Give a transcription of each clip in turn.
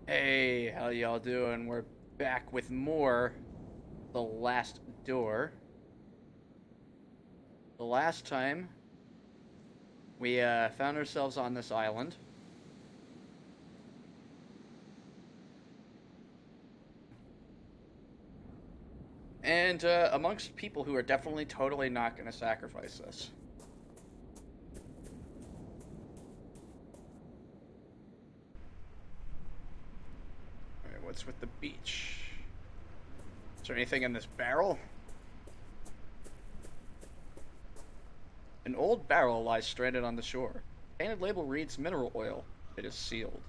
Hey, how y'all doing? We're back with more The Last Door. The last time we found ourselves on this island, and amongst people who are definitely totally not going to sacrifice us. Alright, what's with the beach? Is there anything in this barrel? An old barrel lies stranded on the shore. Painted label reads mineral oil. It is sealed.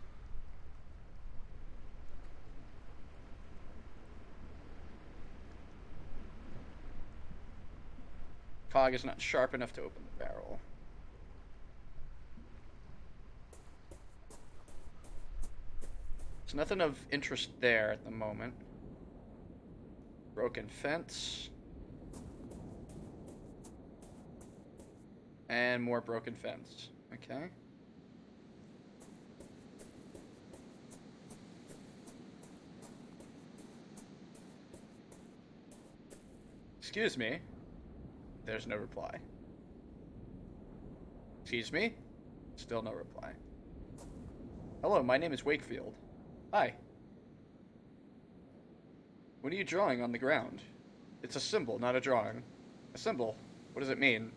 Cog is not sharp enough to open the barrel. There's nothing of interest there at the moment. Broken fence. And more broken fence. Okay. Excuse me. There's no reply. Excuse me? Still no reply. Hello, my name is Wakefield. Hi. What are you drawing on the ground? It's a symbol, not a drawing. A symbol? What does it mean?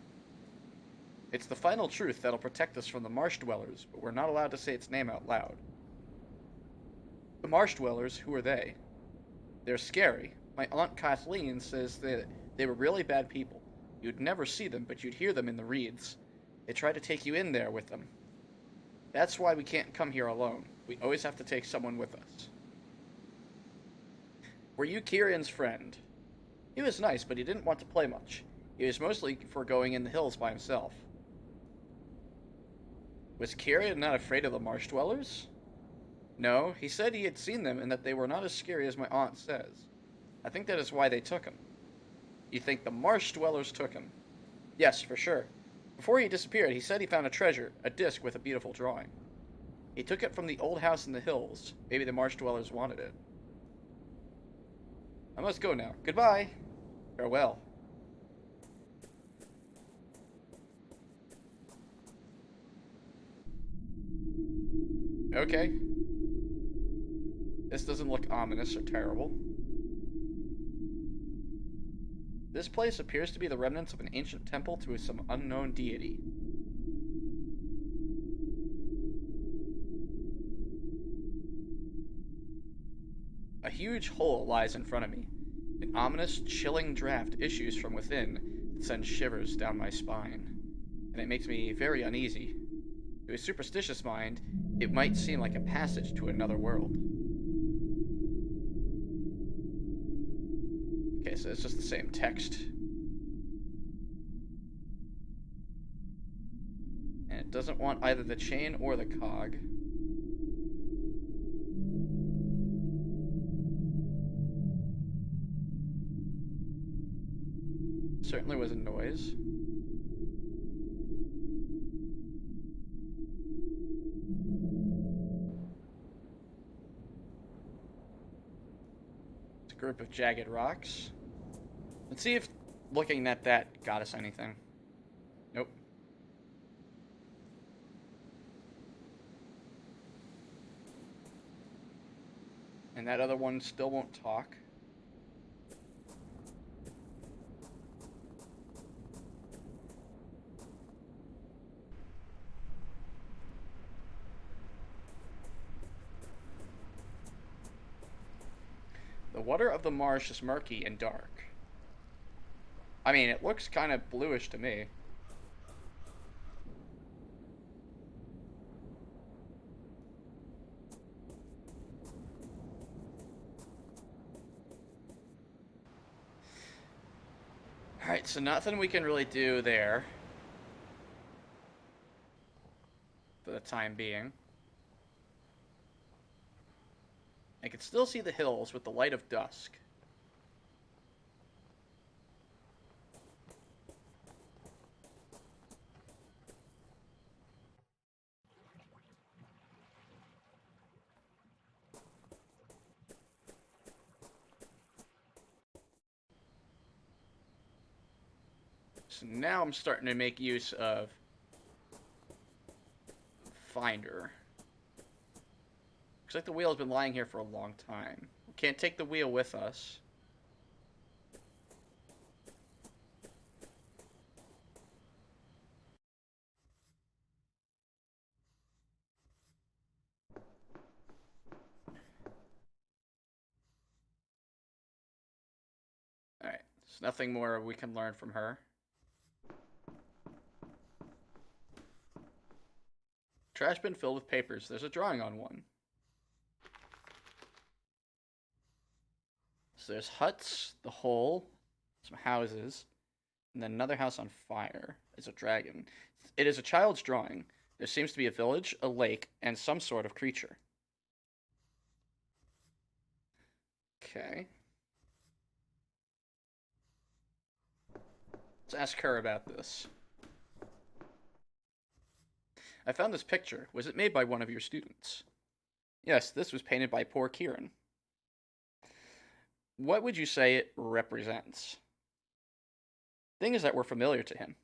It's the final truth that'll protect us from the marsh dwellers, but we're not allowed to say its name out loud. The marsh dwellers, who are they? They're scary. My Aunt Kathleen says that they were really bad people. You'd never see them, but you'd hear them in the reeds. They try to take you in there with them. That's why we can't come here alone. We always have to take someone with us. Were you Kieran's friend? He was nice, but he didn't want to play much. He was mostly for going in the hills by himself. Was Kieran not afraid of the marsh dwellers? No, he said he had seen them and that they were not as scary as my aunt says. I think that is why they took him. You think the marsh dwellers took him? Yes, for sure. Before he disappeared, he said he found a treasure, a disc with a beautiful drawing. He took it from the old house in the hills. Maybe the marsh dwellers wanted it. I must go now. Goodbye. Farewell. Okay. This doesn't look ominous or terrible. This place appears to be the remnants of an ancient temple to some unknown deity. A huge hole lies in front of me. An ominous, chilling draft issues from within that sends shivers down my spine, and it makes me very uneasy. To a superstitious mind, it might seem like a passage to another world. Okay, so it's just the same text. And it doesn't want either the chain or the cog. Certainly was a noise. It's a group of jagged rocks. Let's see if looking at that got us anything. Nope. And that other one still won't talk. The water of the marsh is murky and dark. I mean, it looks kind of bluish to me. Alright, so nothing we can really do there for the time being. I can still see the hills with the light of dusk. So now I'm starting to make use of Finder. Looks like the wheel has been lying here for a long time. We can't take the wheel with us. Alright, there's nothing more we can learn from her. Trash bin filled with papers. There's a drawing on one. So there's huts, the hole, some houses, and then another house on fire. There's a dragon. It is a child's drawing. There seems to be a village, a lake, and some sort of creature. Okay. Let's ask her about this. I found this picture. Was it made by one of your students? Yes, this was painted by poor Kieran. What would you say it represents? Things that were familiar to him.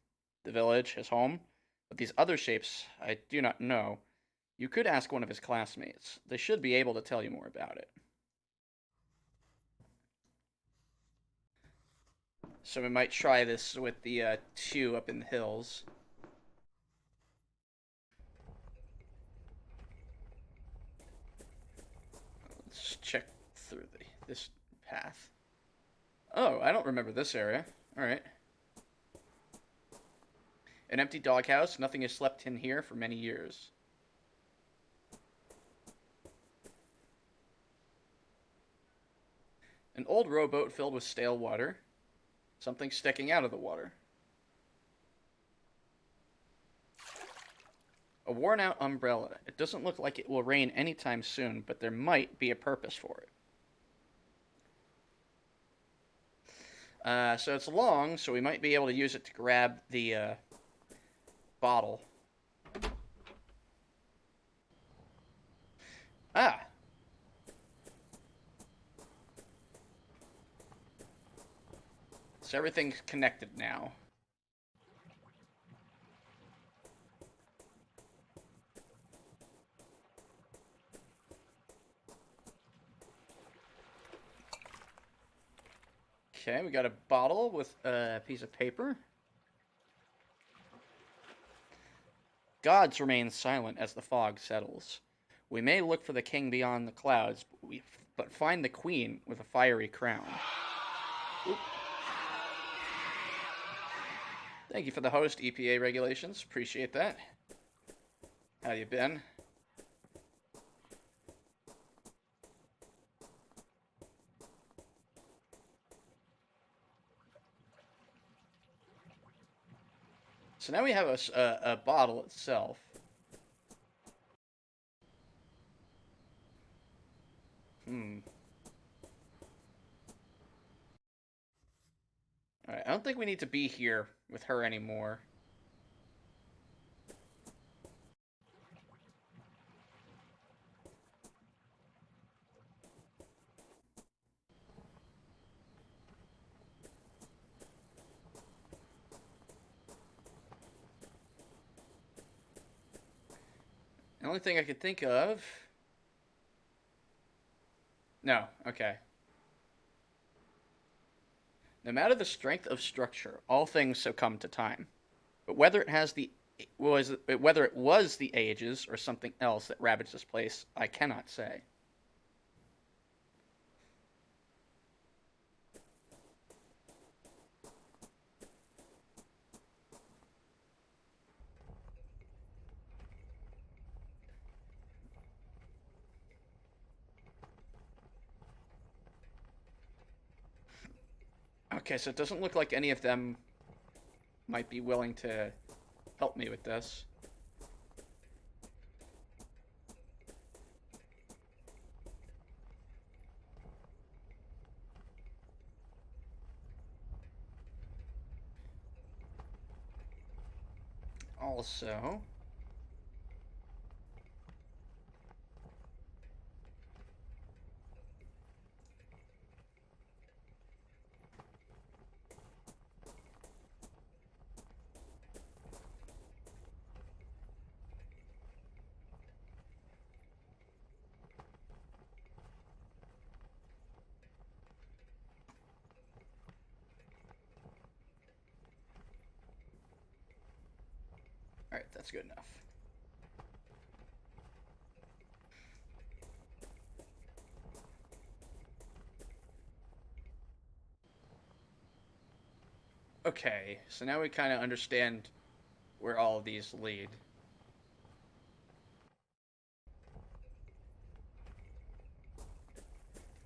The village, his home. But these other shapes, I do not know. You could ask one of his classmates. They should be able to tell you more about it. So we might try this with the two up in the hills. Let's check through this path. Oh, I don't remember this area. Alright. An empty doghouse. Nothing has slept in here for many years. An old rowboat filled with stale water. Something sticking out of the water. A worn-out umbrella. It doesn't look like it will rain anytime soon, but there might be a purpose for it. So it's long, so we might be able to use it to grab the bottle. Ah! So everything's connected now. Okay, we got a bottle with a piece of paper. Gods remain silent as the fog settles. We may look for the king beyond the clouds, but find the queen with a fiery crown. Oop. Thank you for the host, EPA regulations. Appreciate that. How you been? So now we have a bottle itself. Alright, I don't think we need to be here with her anymore. The only thing I could think of... No, okay. No matter the strength of structure, all things succumb to time. But whether it was the ages or something else that ravaged this place, I cannot say. Okay, so it doesn't look like any of them might be willing to help me with this. Also... Alright, that's good enough. Okay, so now we kind of understand where all of these lead.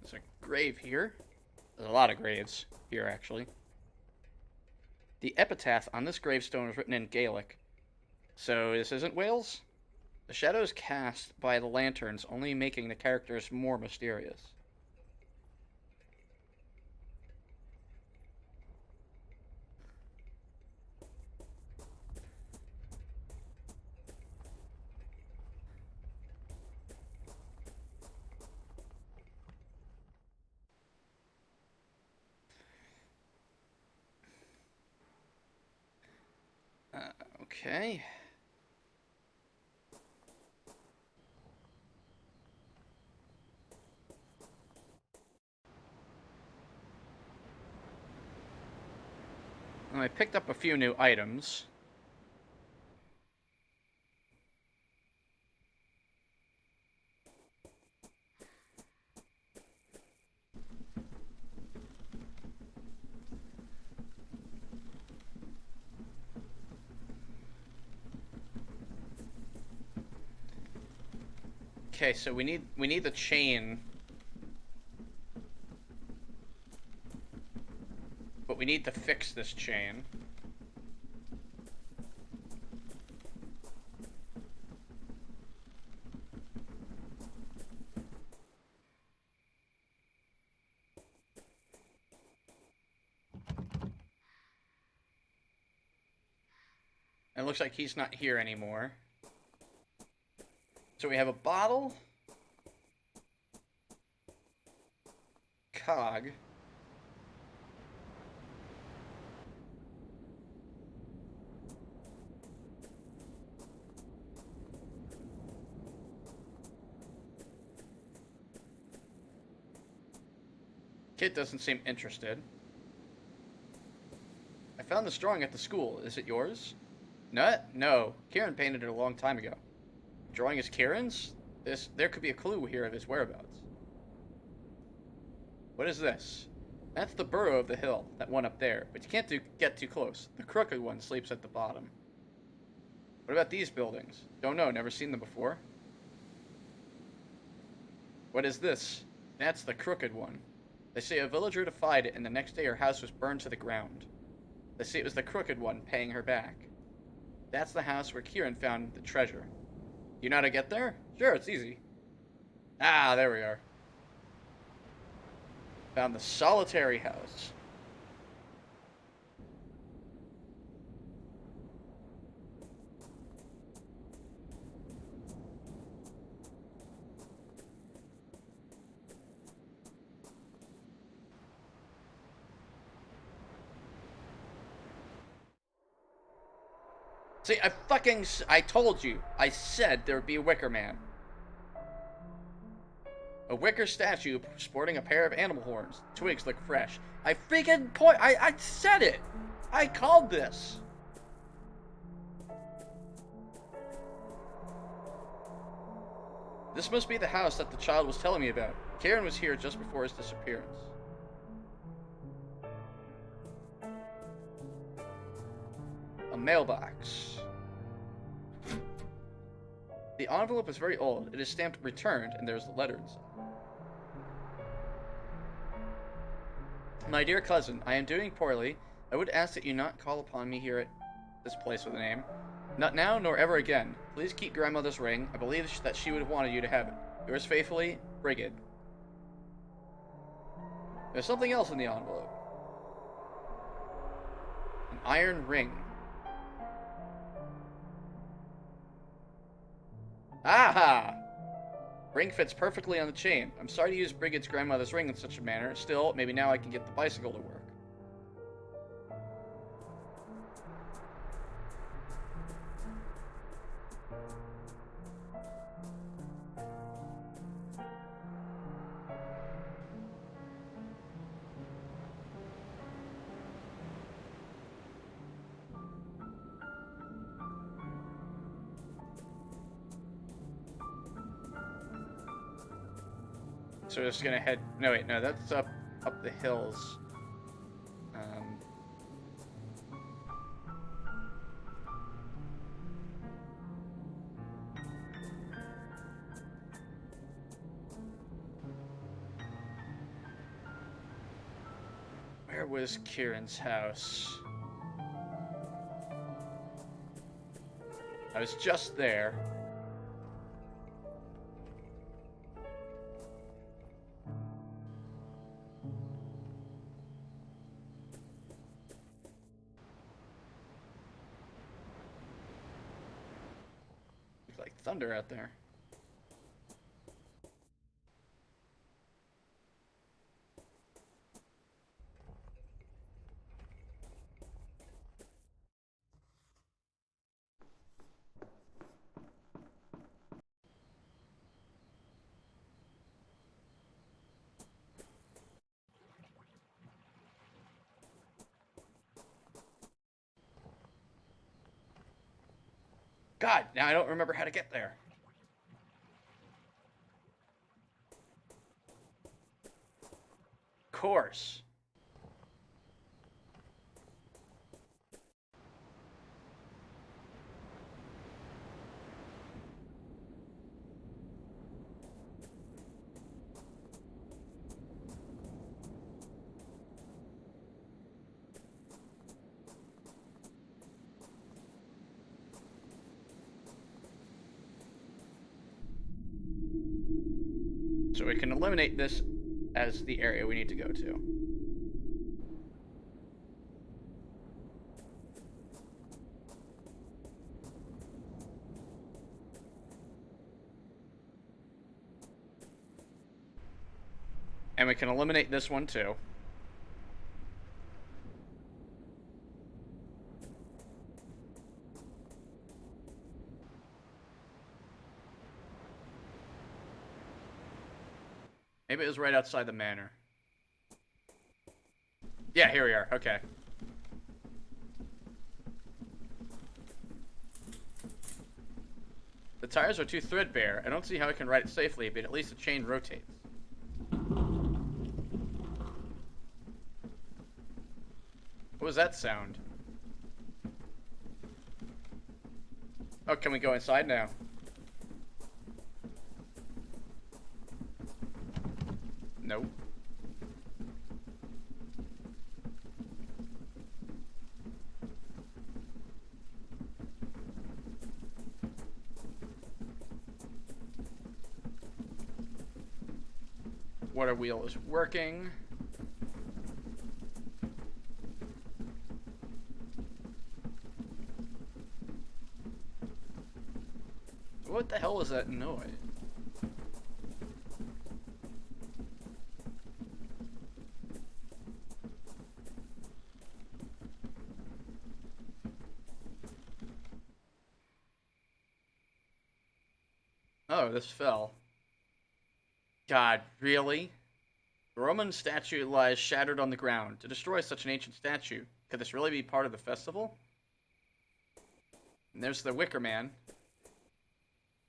There's a grave here. There's a lot of graves here, actually. The epitaph on this gravestone was written in Gaelic. So this isn't Wales? The shadows cast by the lanterns only making the characters more mysterious. Okay. I picked up a few new items. Okay, so we need the chain. But we need to fix this chain. It looks like he's not here anymore. So we have a bottle. Cog. Kid doesn't seem interested. I found this drawing at the school. Is it yours? No. Kieran painted it a long time ago. The drawing is Kieran's? There could be a clue here of his whereabouts. What is this? That's the burrow of the hill, that one up there, but you can't get too close. The crooked one sleeps at the bottom. What about these buildings? Don't know, never seen them before. What is this? That's the crooked one. They say a villager defied it, and the next day her house was burned to the ground. They say it was the crooked one paying her back. That's the house where Kieran found the treasure. You know how to get there? Sure, it's easy. Ah, there we are. Found the solitary house. See, I told you. I said there would be a Wicker Man. A wicker statue sporting a pair of animal horns. Twigs look fresh. I said it! I called this! This must be the house that the child was telling me about. Kieran was here just before his disappearance. A mailbox. The envelope is very old. It is stamped returned, and there's the letter inside. My dear cousin, I am doing poorly. I would ask that you not call upon me here at this place with a name. Not now, nor ever again. Please keep grandmother's ring. I believe that she would have wanted you to have it. Yours faithfully, Brigid. There's something else in the envelope. An iron ring. Aha! Ring fits perfectly on the chain. I'm sorry to use Brigid's grandmother's ring in such a manner. Still, maybe now I can get the bicycle to work. So we're just gonna head. No, wait, no, that's up the hills. Um, where was Kieran's house? I was just there. It's like thunder out there. God, now I don't remember how to get there. Of course. So we can eliminate this as the area we need to go to. And we can eliminate this one too. Maybe it was right outside the manor. Yeah, here we are. Okay. The tires are too threadbare. I don't see how I can ride it safely, but at least the chain rotates. What was that sound? Oh, can we go inside now? Nope. Water wheel is working. What the hell was that noise? Oh, this fell. God, really? The Roman statue lies shattered on the ground. To destroy such an ancient statue, could this really be part of the festival? And there's the Wicker Man.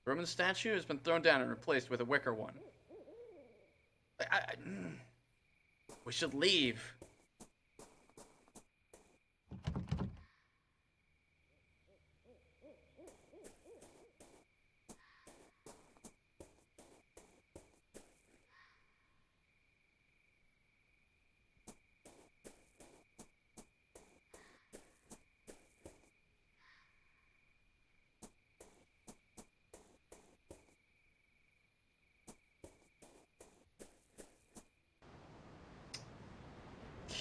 The Roman statue has been thrown down and replaced with a wicker one. We should leave.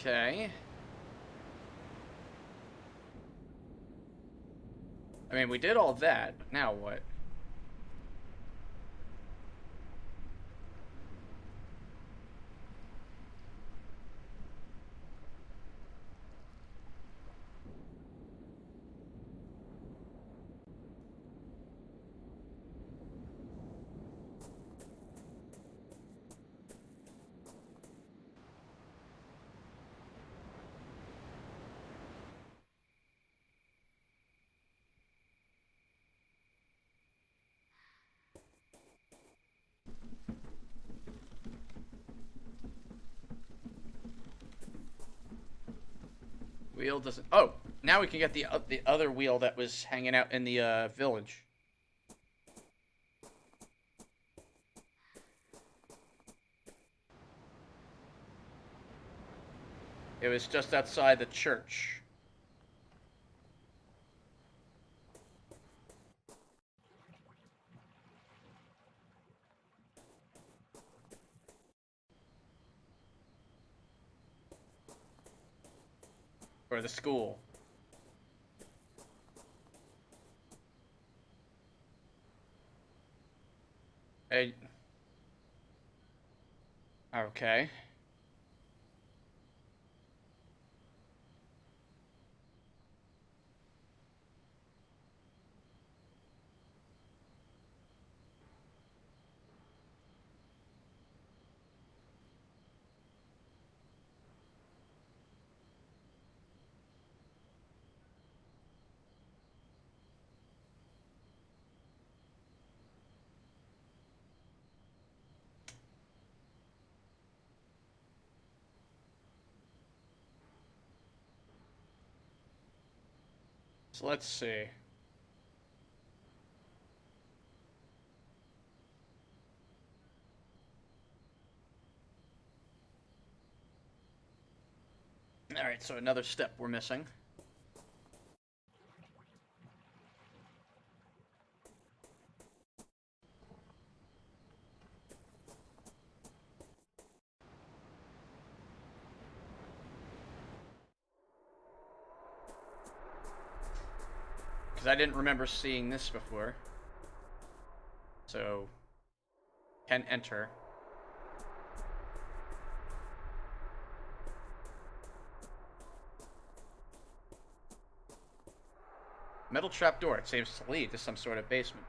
Okay. I mean, we did all that, but now what? wheel doesn't... Oh, now we can get the other wheel that was hanging out in the village. It was just outside the church. Or the school. Hey. Okay. So let's see. Alright, so another step we're missing. Because I didn't remember seeing this before. So, can enter. Metal trapdoor. It seems to lead to some sort of basement.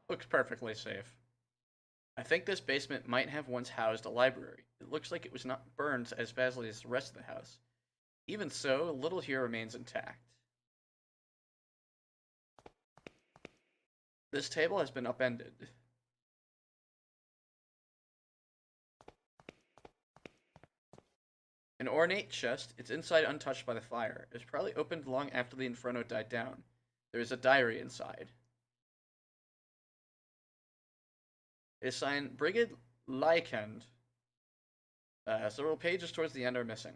Looks perfectly safe. I think this basement might have once housed a library. It looks like it was not burned as badly as the rest of the house. Even so, little here remains intact. This table has been upended. An ornate chest, its inside untouched by the fire. It was probably opened long after the inferno died down. There is a diary inside. It is signed Brigid Lycand. Several pages towards the end are missing.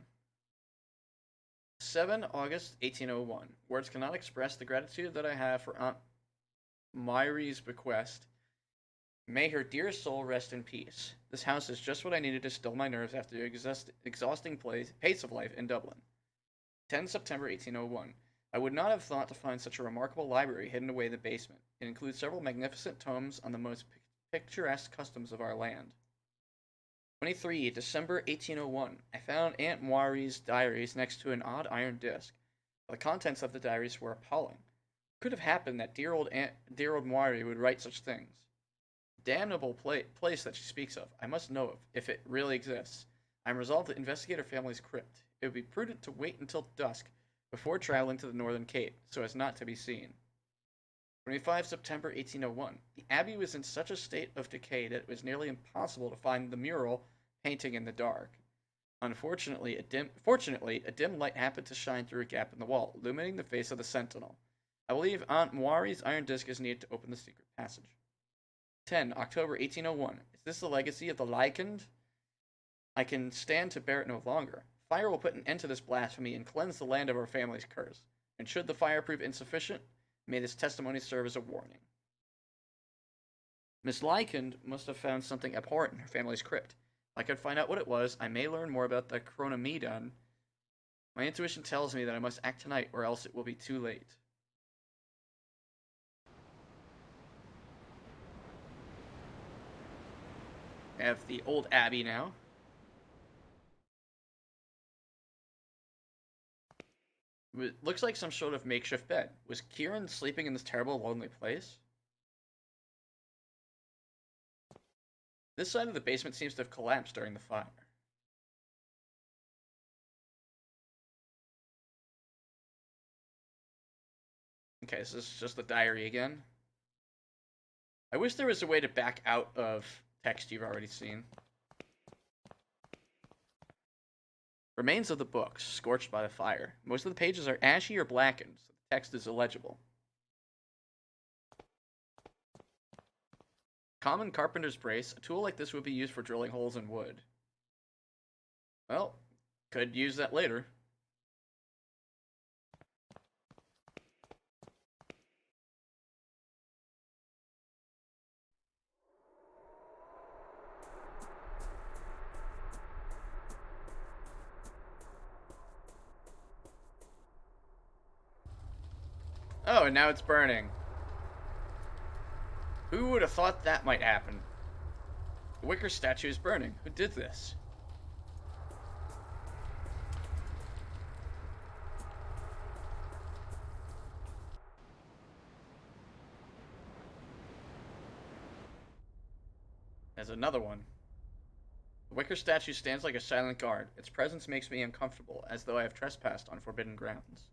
7 August 1801. Words cannot express the gratitude that I have for Aunt Myrie's bequest. May her dear soul rest in peace. This house is just what I needed to still my nerves after the exhausting pace of life in Dublin. 10 September 1801. I would not have thought to find such a remarkable library hidden away in the basement. It includes several magnificent tomes on the most picturesque customs of our land. 23 December 1801. I found Aunt Moirie's diaries next to an odd iron disc. The contents of the diaries were appalling. It could have happened that dear old Moirie would write such things. Damnable place that she speaks of. I must know if it really exists. I am resolved to investigate her family's crypt. It would be prudent to wait until dusk before traveling to the Northern Cape, so as not to be seen. 25 September 1801. The abbey was in such a state of decay that it was nearly impossible to find the mural painting in the dark. Fortunately, a dim light happened to shine through a gap in the wall, illuminating the face of the sentinel. I believe Aunt Moirie's iron disc is needed to open the secret passage. 10 October 1801. Is this the legacy of the Lycand? I can stand to bear it no longer. Fire will put an end to this blasphemy and cleanse the land of our family's curse. And should the fire prove insufficient, may this testimony serve as a warning. Miss Lycand must have found something abhorrent in her family's crypt. If I could find out what it was, I may learn more about the Chronomedon. My intuition tells me that I must act tonight, or else it will be too late. I have the old abbey now. It looks like some sort of makeshift bed. Was Kieran sleeping in this terrible, lonely place? This side of the basement seems to have collapsed during the fire. Okay, so this is just the diary again. I wish there was a way to back out of text you've already seen. Remains of the books, scorched by the fire. Most of the pages are ashy or blackened, so the text is illegible. Common carpenter's brace. A tool like this would be used for drilling holes in wood. Well, could use that later. Oh, and now it's burning. Who would have thought that might happen? The wicker statue is burning. Who did this? There's another one. The wicker statue stands like a silent guard. Its presence makes me uncomfortable, as though I have trespassed on forbidden grounds.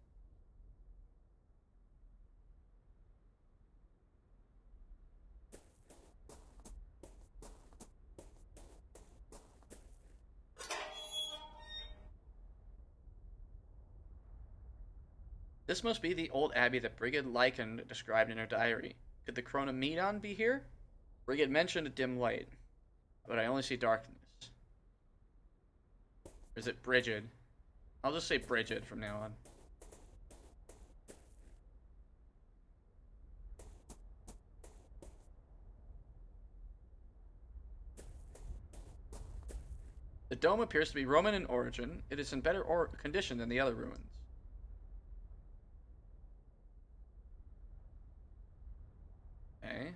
This must be the old abbey that Brigid Lycan described in her diary. Could the Chronomedon be here? Brigid mentioned a dim light, but I only see darkness. Or is it Brigid? I'll just say Brigid from now on. The dome appears to be Roman in origin. It is in better condition than the other ruins. Okay.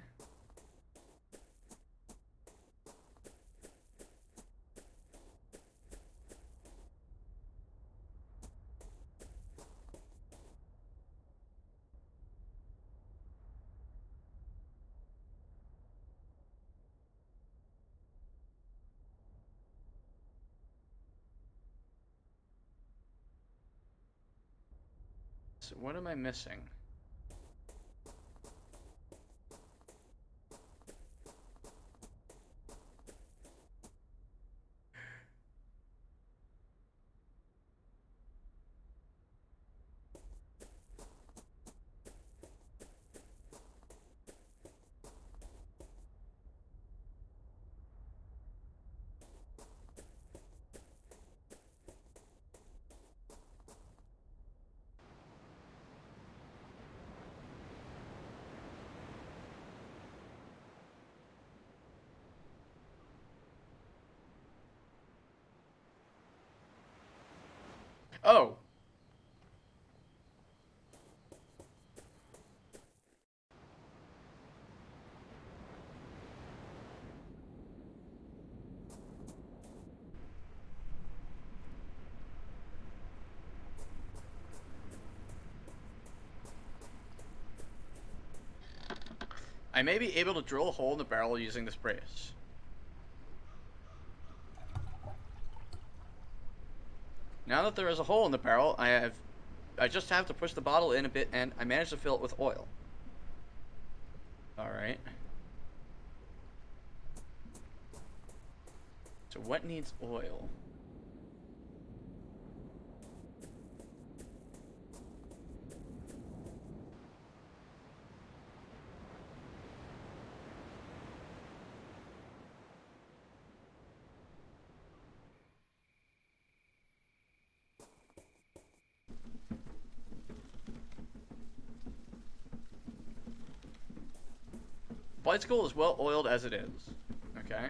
So what am I missing? Oh! I may be able to drill a hole in the barrel using this brace. Now that there is a hole in the barrel, I just have to push the bottle in a bit and I managed to fill it with oil. Alright. So what needs oil? Bicycle is well oiled as it is. Okay.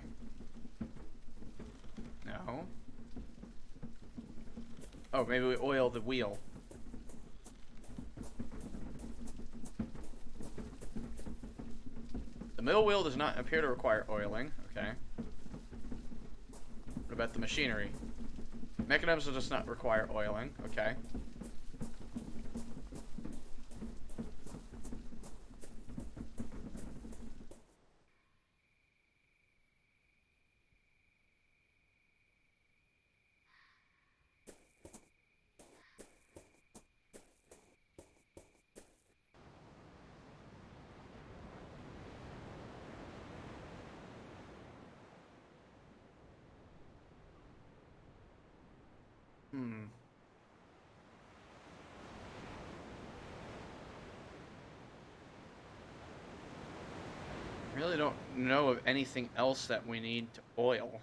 No. Oh, maybe we oil the wheel. The middle wheel does not appear to require oiling. Okay. What about the machinery? Mechanisms does not require oiling. Okay. Hmm. Really don't know of anything else that we need to oil.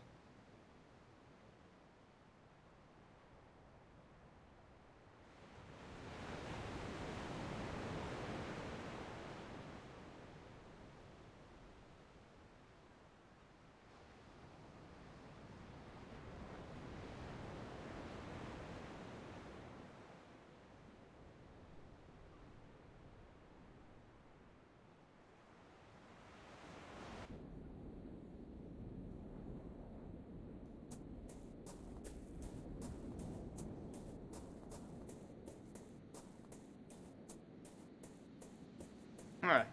Alright.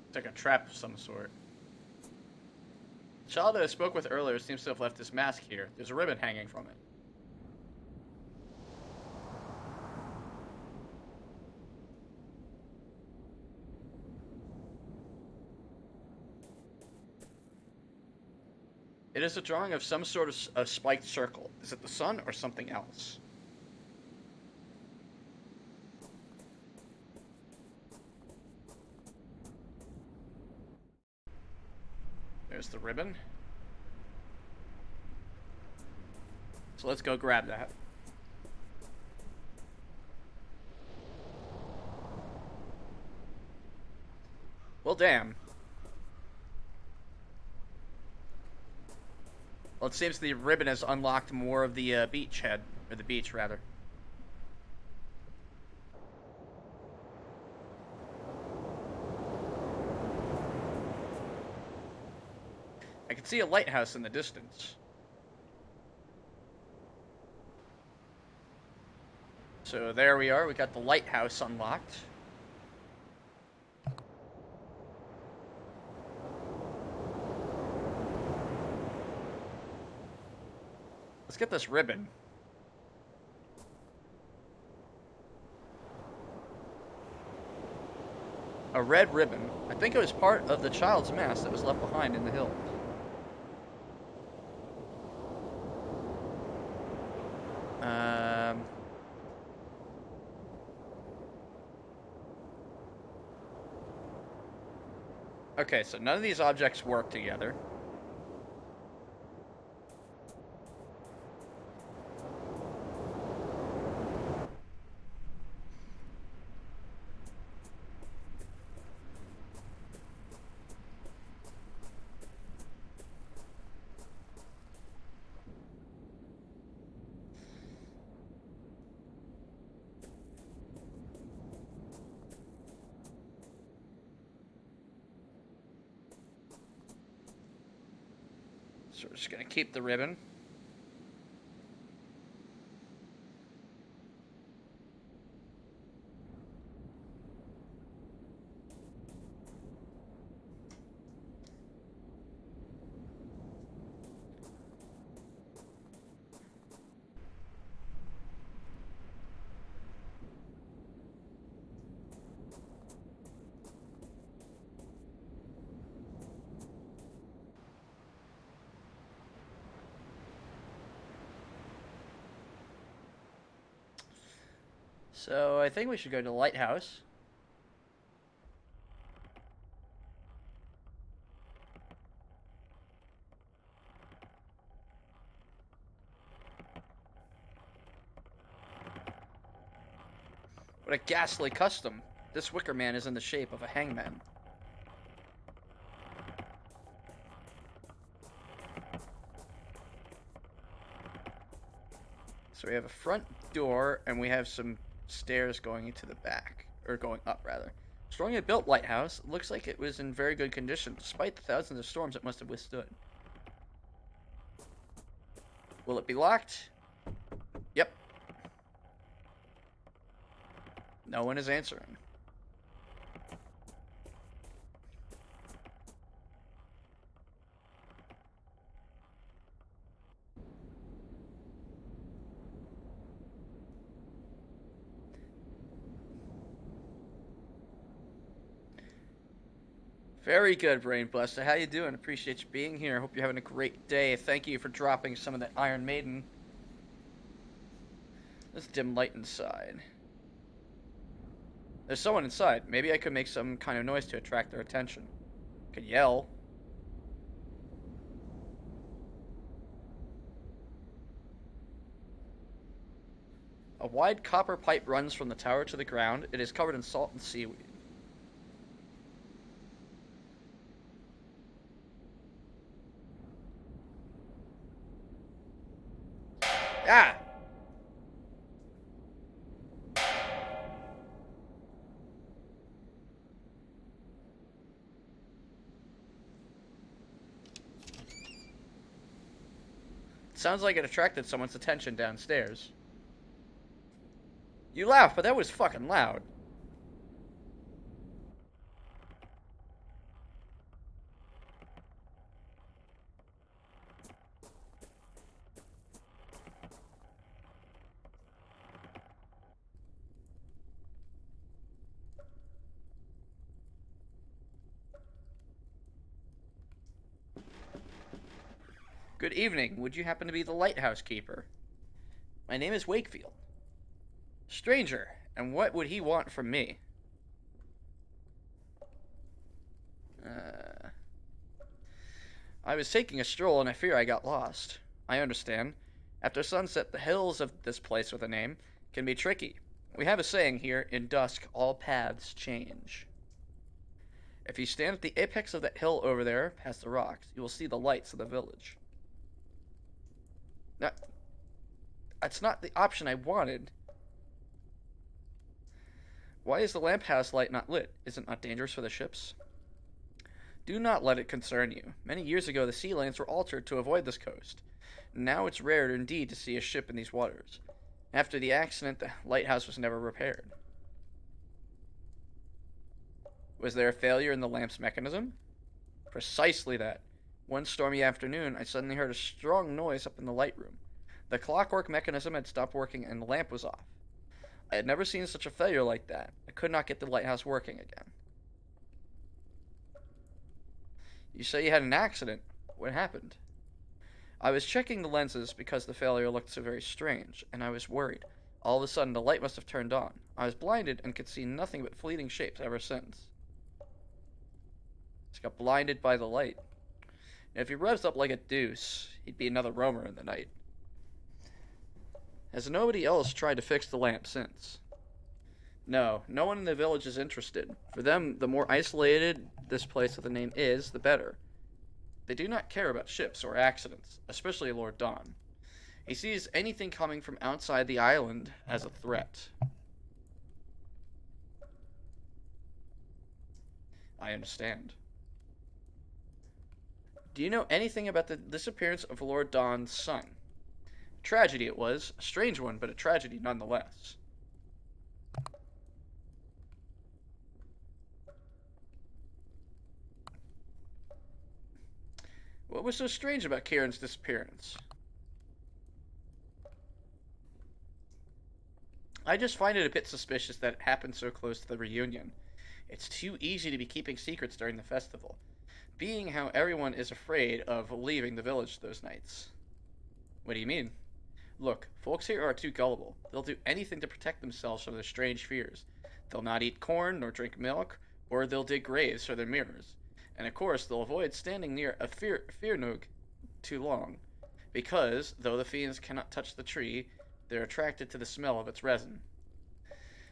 It's like a trap of some sort. The child that I spoke with earlier seems to have left his mask here. There's a ribbon hanging from it. It is a drawing of some sort of a spiked circle. Is it the sun or something else? There's the ribbon. So let's go grab that. Well, damn. Well, it seems the ribbon has unlocked more of the beachhead. Or the beach, rather. I can see a lighthouse in the distance. So there we are. We got the lighthouse unlocked. Let's get this ribbon. A red ribbon. I think it was part of the child's mask that was left behind in the hills. Okay, so none of these objects work together. So we're just gonna keep the ribbon. So I think we should go to the lighthouse. What a ghastly custom. This wicker man is in the shape of a hangman. So we have a front door, and we have some stairs going into the back. Or going up, rather. Strongly built lighthouse. It looks like it was in very good condition, despite the thousands of storms it must have withstood. Will it be locked? Yep. No one is answering. Very good, Brain Buster. How you doing? Appreciate you being here. Hope you're having a great day. Thank you for dropping some of that Iron Maiden. There's dim light inside. There's someone inside. Maybe I could make some kind of noise to attract their attention. I could yell. A wide copper pipe runs from the tower to the ground. It is covered in salt and seaweed. Ah! Sounds like it attracted someone's attention downstairs. You laugh, but that was fucking loud. Good evening. Would you happen to be the lighthouse keeper? My name is Wakefield. Stranger, and what would he want from me? I was taking a stroll and I fear I got lost. I understand. After sunset, the hills of this place with a name can be tricky. We have a saying here, in dusk, all paths change. If you stand at the apex of that hill over there, past the rocks, you will see the lights of the village. Now, that's not the option I wanted. Why is the lamp house light not lit? Is it not dangerous for the ships? Do not let it concern you. Many years ago, the sea lanes were altered to avoid this coast. Now it's rare indeed to see a ship in these waters. After the accident, the lighthouse was never repaired. Was there a failure in the lamp's mechanism? Precisely that. One stormy afternoon, I suddenly heard a strong noise up in the light room. The clockwork mechanism had stopped working and the lamp was off. I had never seen such a failure like that. I could not get the lighthouse working again. You say you had an accident. What happened? I was checking the lenses because the failure looked so very strange, and I was worried. All of a sudden, the light must have turned on. I was blinded and could see nothing but fleeting shapes ever since. Just got blinded by the light. And if he revs up like a deuce, he'd be another roamer in the night. Has nobody else tried to fix the lamp since? No, no one in the village is interested. For them, the more isolated this place with a name is, the better. They do not care about ships or accidents, especially Lord Don. He sees anything coming from outside the island as a threat. I understand. Do you know anything about the disappearance of Lord Don's son? Tragedy it was, a strange one, but a tragedy nonetheless. What was so strange about Kieran's disappearance? I just find it a bit suspicious that it happened so close to the reunion. It's too easy to be keeping secrets during the festival, being how everyone is afraid of leaving the village those nights. What do you mean? Look, folks here are too gullible. They'll do anything to protect themselves from their strange fears. They'll not eat corn nor drink milk, or they'll dig graves for their mirrors. And of course, they'll avoid standing near a Firnug too long, because, though the fiends cannot touch the tree, they're attracted to the smell of its resin.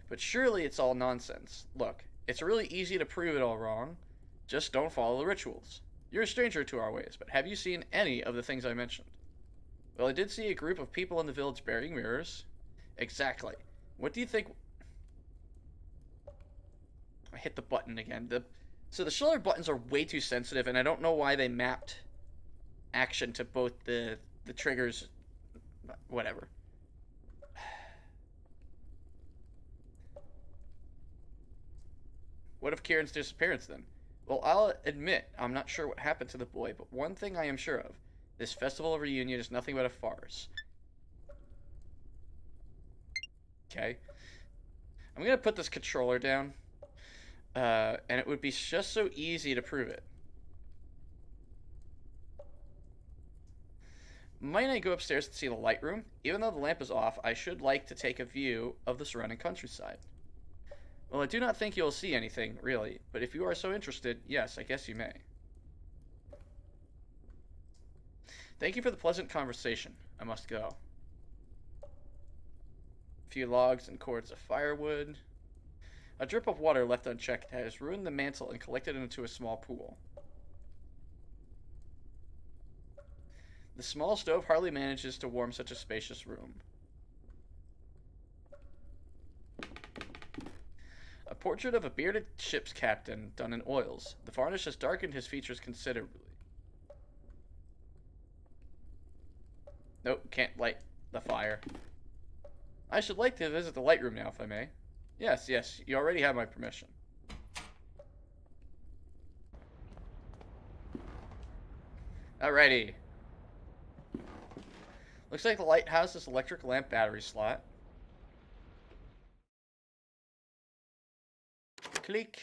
But surely it's all nonsense. Look, it's really easy to prove it all wrong. Just don't follow the rituals. You're a stranger to our ways, but have you seen any of the things I mentioned? Well, I did see a group of people in the village bearing mirrors. Exactly. What do you think... I hit the button again. So the shoulder buttons are way too sensitive, and I don't know why they mapped action to both the triggers. Whatever. What of Kieran's disappearance, then? Well, I'll admit, I'm not sure what happened to the boy, but one thing I am sure of. This festival of reunion is nothing but a farce. Okay. I'm going to put this controller down. And it would be just so easy to prove it. Might I go upstairs to see the light room? Even though the lamp is off, I should like to take a view of the surrounding countryside. Well, I do not think you'll see anything, really, but if you are so interested, yes, I guess you may. Thank you for the pleasant conversation. I must go. A few logs and cords of firewood. A drip of water left unchecked has ruined the mantle and collected into a small pool. The small stove hardly manages to warm such a spacious room. A portrait of a bearded ship's captain done in oils. The varnish has darkened his features considerably. Nope, can't light the fire. I should like to visit the light room now, if I may. Yes, yes, you already have my permission. Alrighty. Looks like the lighthouse's electric lamp battery slot. Click.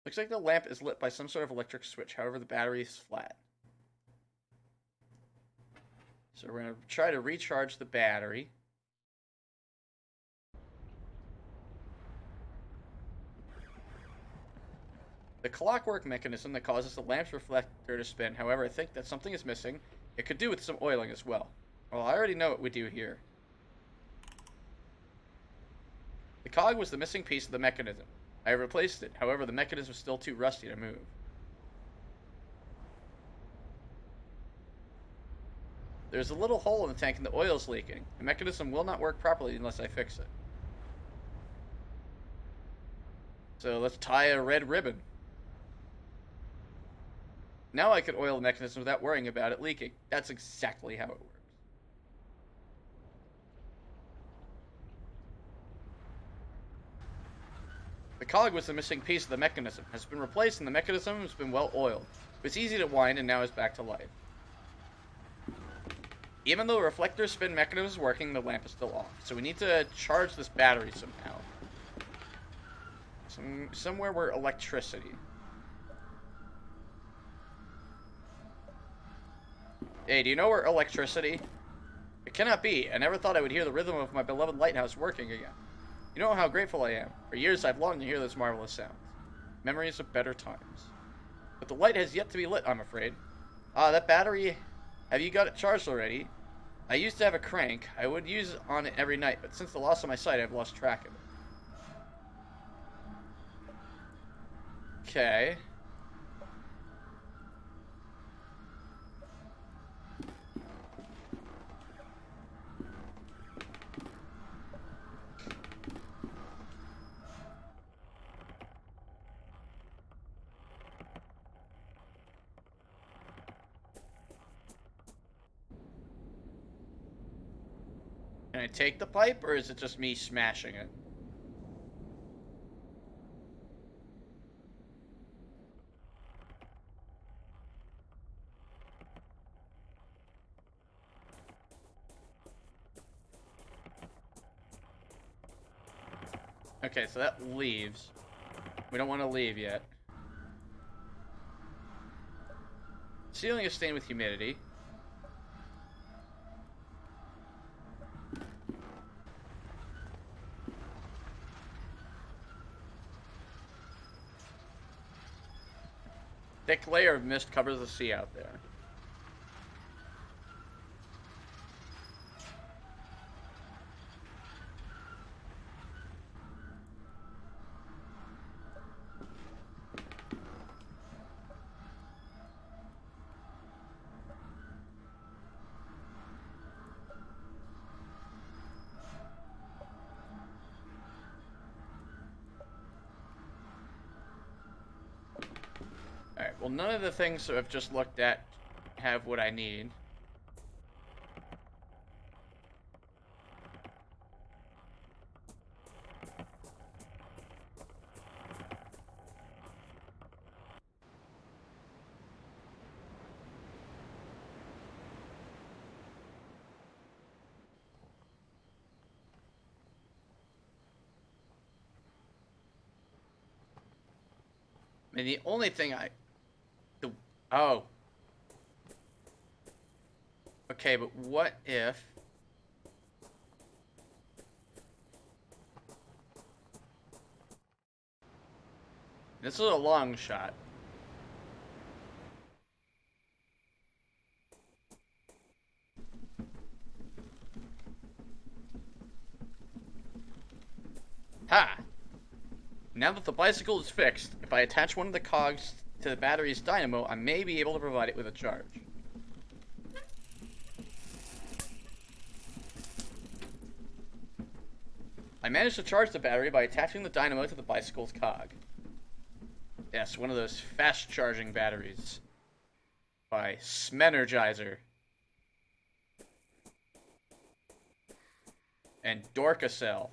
Looks like the lamp is lit by some sort of electric switch, however the battery is flat. So we're going to try to recharge the battery. The clockwork mechanism that causes the lamp's reflector to spin, however, I think that something is missing. It could do with some oiling as well. Well, I already know what we do here. The cog was the missing piece of the mechanism. I have replaced it, however, the mechanism is still too rusty to move. There's a little hole in the tank and the oil's leaking. The mechanism will not work properly unless I fix it. So let's tie a red ribbon. Now I can oil the mechanism without worrying about it leaking. That's exactly how it works. The cog was the missing piece of the mechanism. It has been replaced and the mechanism has been well oiled. It's easy to wind and now is back to life. Even though the reflector spin mechanism is working, the lamp is still off. So we need to charge this battery somehow. Somewhere where electricity. Hey, do you know where electricity? It cannot be. I never thought I would hear the rhythm of my beloved lighthouse working again. You know how grateful I am. For years I've longed to hear those marvelous sounds. Memories of better times. But the light has yet to be lit, I'm afraid. Ah, that battery... Have you got it charged already? I used to have a crank. I would use on it every night, but since the loss of my sight, I've lost track of it. Okay. Can I take the pipe, or is it just me smashing it? Okay, so that leaves. We don't want to leave yet. Ceiling is stained with humidity. Thick layer of mist covers the sea out there. Alright, well none of the things that I've just looked at have what I need. I mean, the only thing oh. Okay, but what if... This is a long shot. Ha! Now that the bicycle is fixed, if I attach one of the cogs to the battery's dynamo, I may be able to provide it with a charge. I managed to charge the battery by attaching the dynamo to the bicycle's cog. Yes, one of those fast-charging batteries. By Smenergizer. And Dorcacell.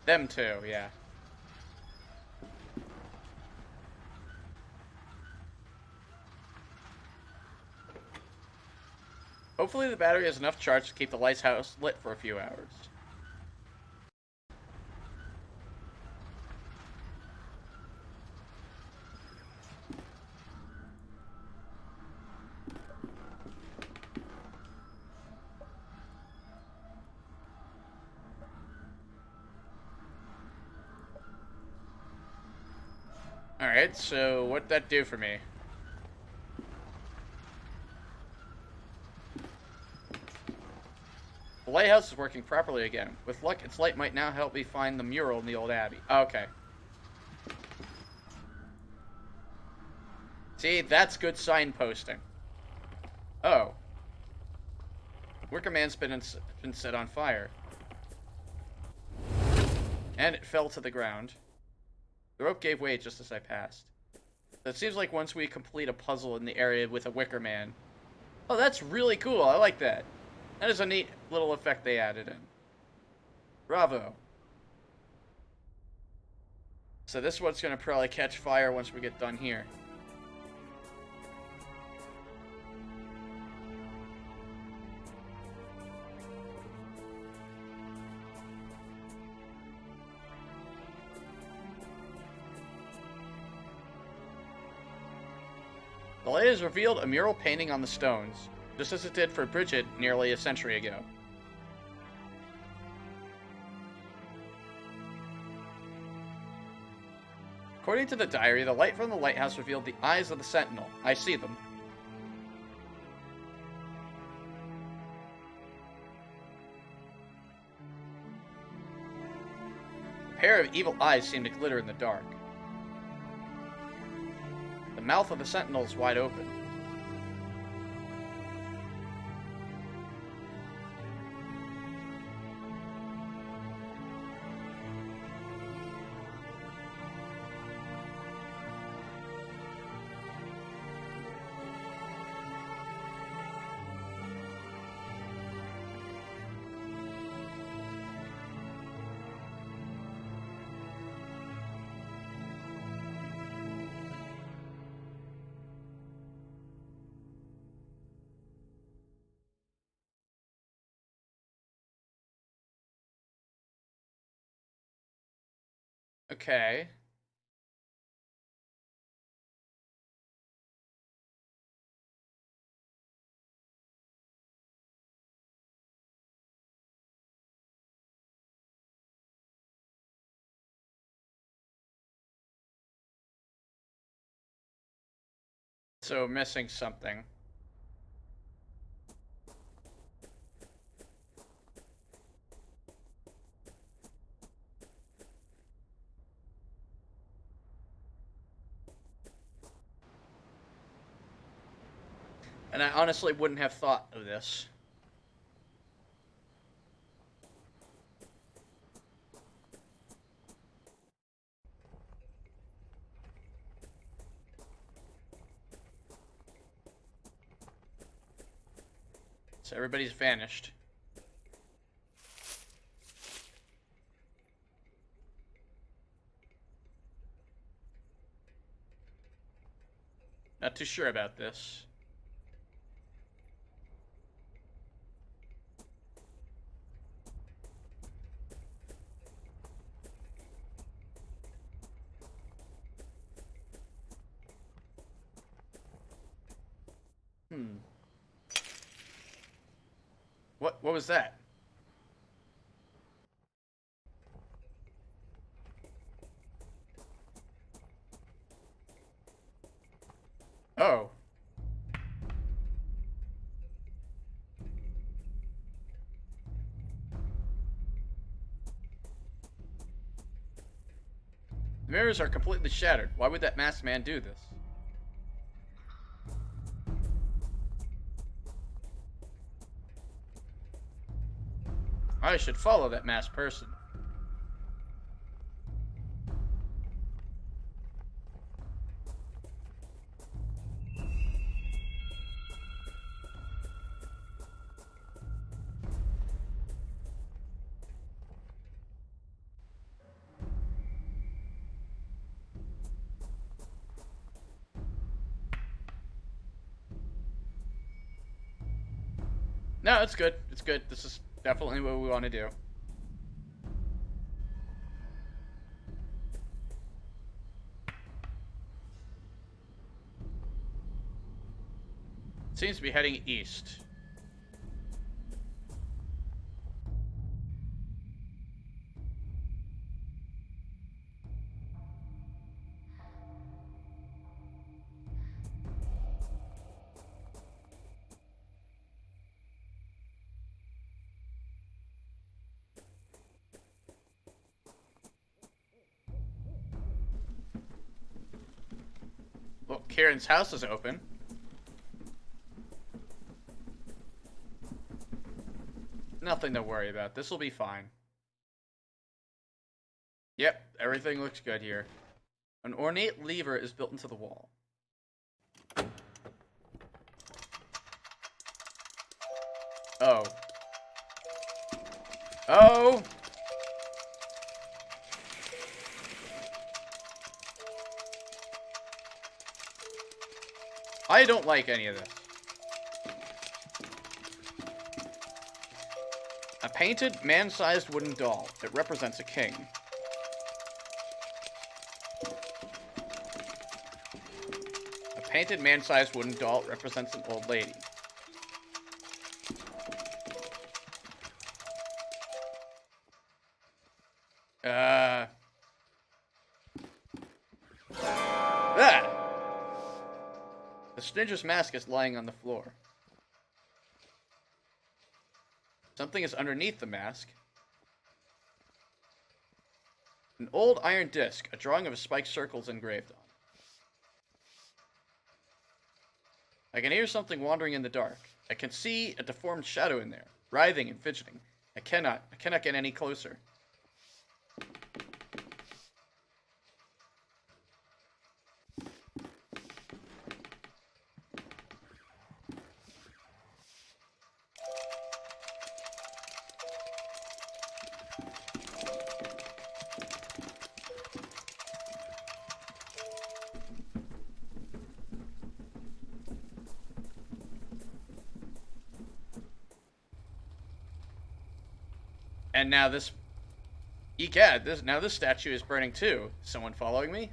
Them too, yeah. Hopefully the battery has enough charge to keep the lighthouse lit for a few hours. Alright, so what'd that do for me? The lighthouse is working properly again. With luck, its light might now help me find the mural in the old abbey. Okay. See, that's good signposting. Oh. Wicker Man's been set on fire. And it fell to the ground. The rope gave way just as I passed. So it seems like once we complete a puzzle in the area with a Wicker Man... Oh, that's really cool. I like that. That is a neat little effect they added in. Bravo. So this one's going to probably catch fire once we get done here. The light has revealed a mural painting on the stones, just as it did for Bridget nearly a century ago. According to the diary, the light from the lighthouse revealed the eyes of the sentinel. I see them. A pair of evil eyes seem to glitter in the dark. The mouth of the sentinel is wide open. Okay. So, missing something. And I honestly wouldn't have thought of this. So everybody's vanished. Not too sure about this. Hmm. What was that? Oh. The mirrors are completely shattered. Why would that masked man do this? I should follow that masked person. No, it's good. It's good. This is definitely what we want to do. It seems to be heading east. Well, Kieran's house is open. Nothing to worry about. This will be fine. Yep, everything looks good here. An ornate lever is built into the wall. Oh. Oh! I don't like any of this. A painted, man-sized wooden doll. It represents a king. A painted, man-sized wooden doll represents an old lady. Ah! The stranger's mask is lying on the floor. Something is underneath the mask. An old iron disc, a drawing of a spiked circle is engraved on. I can hear something wandering in the dark. I can see a deformed shadow in there, writhing and fidgeting. I cannot get any closer. And now this... Egad, this statue is burning too. Someone following me?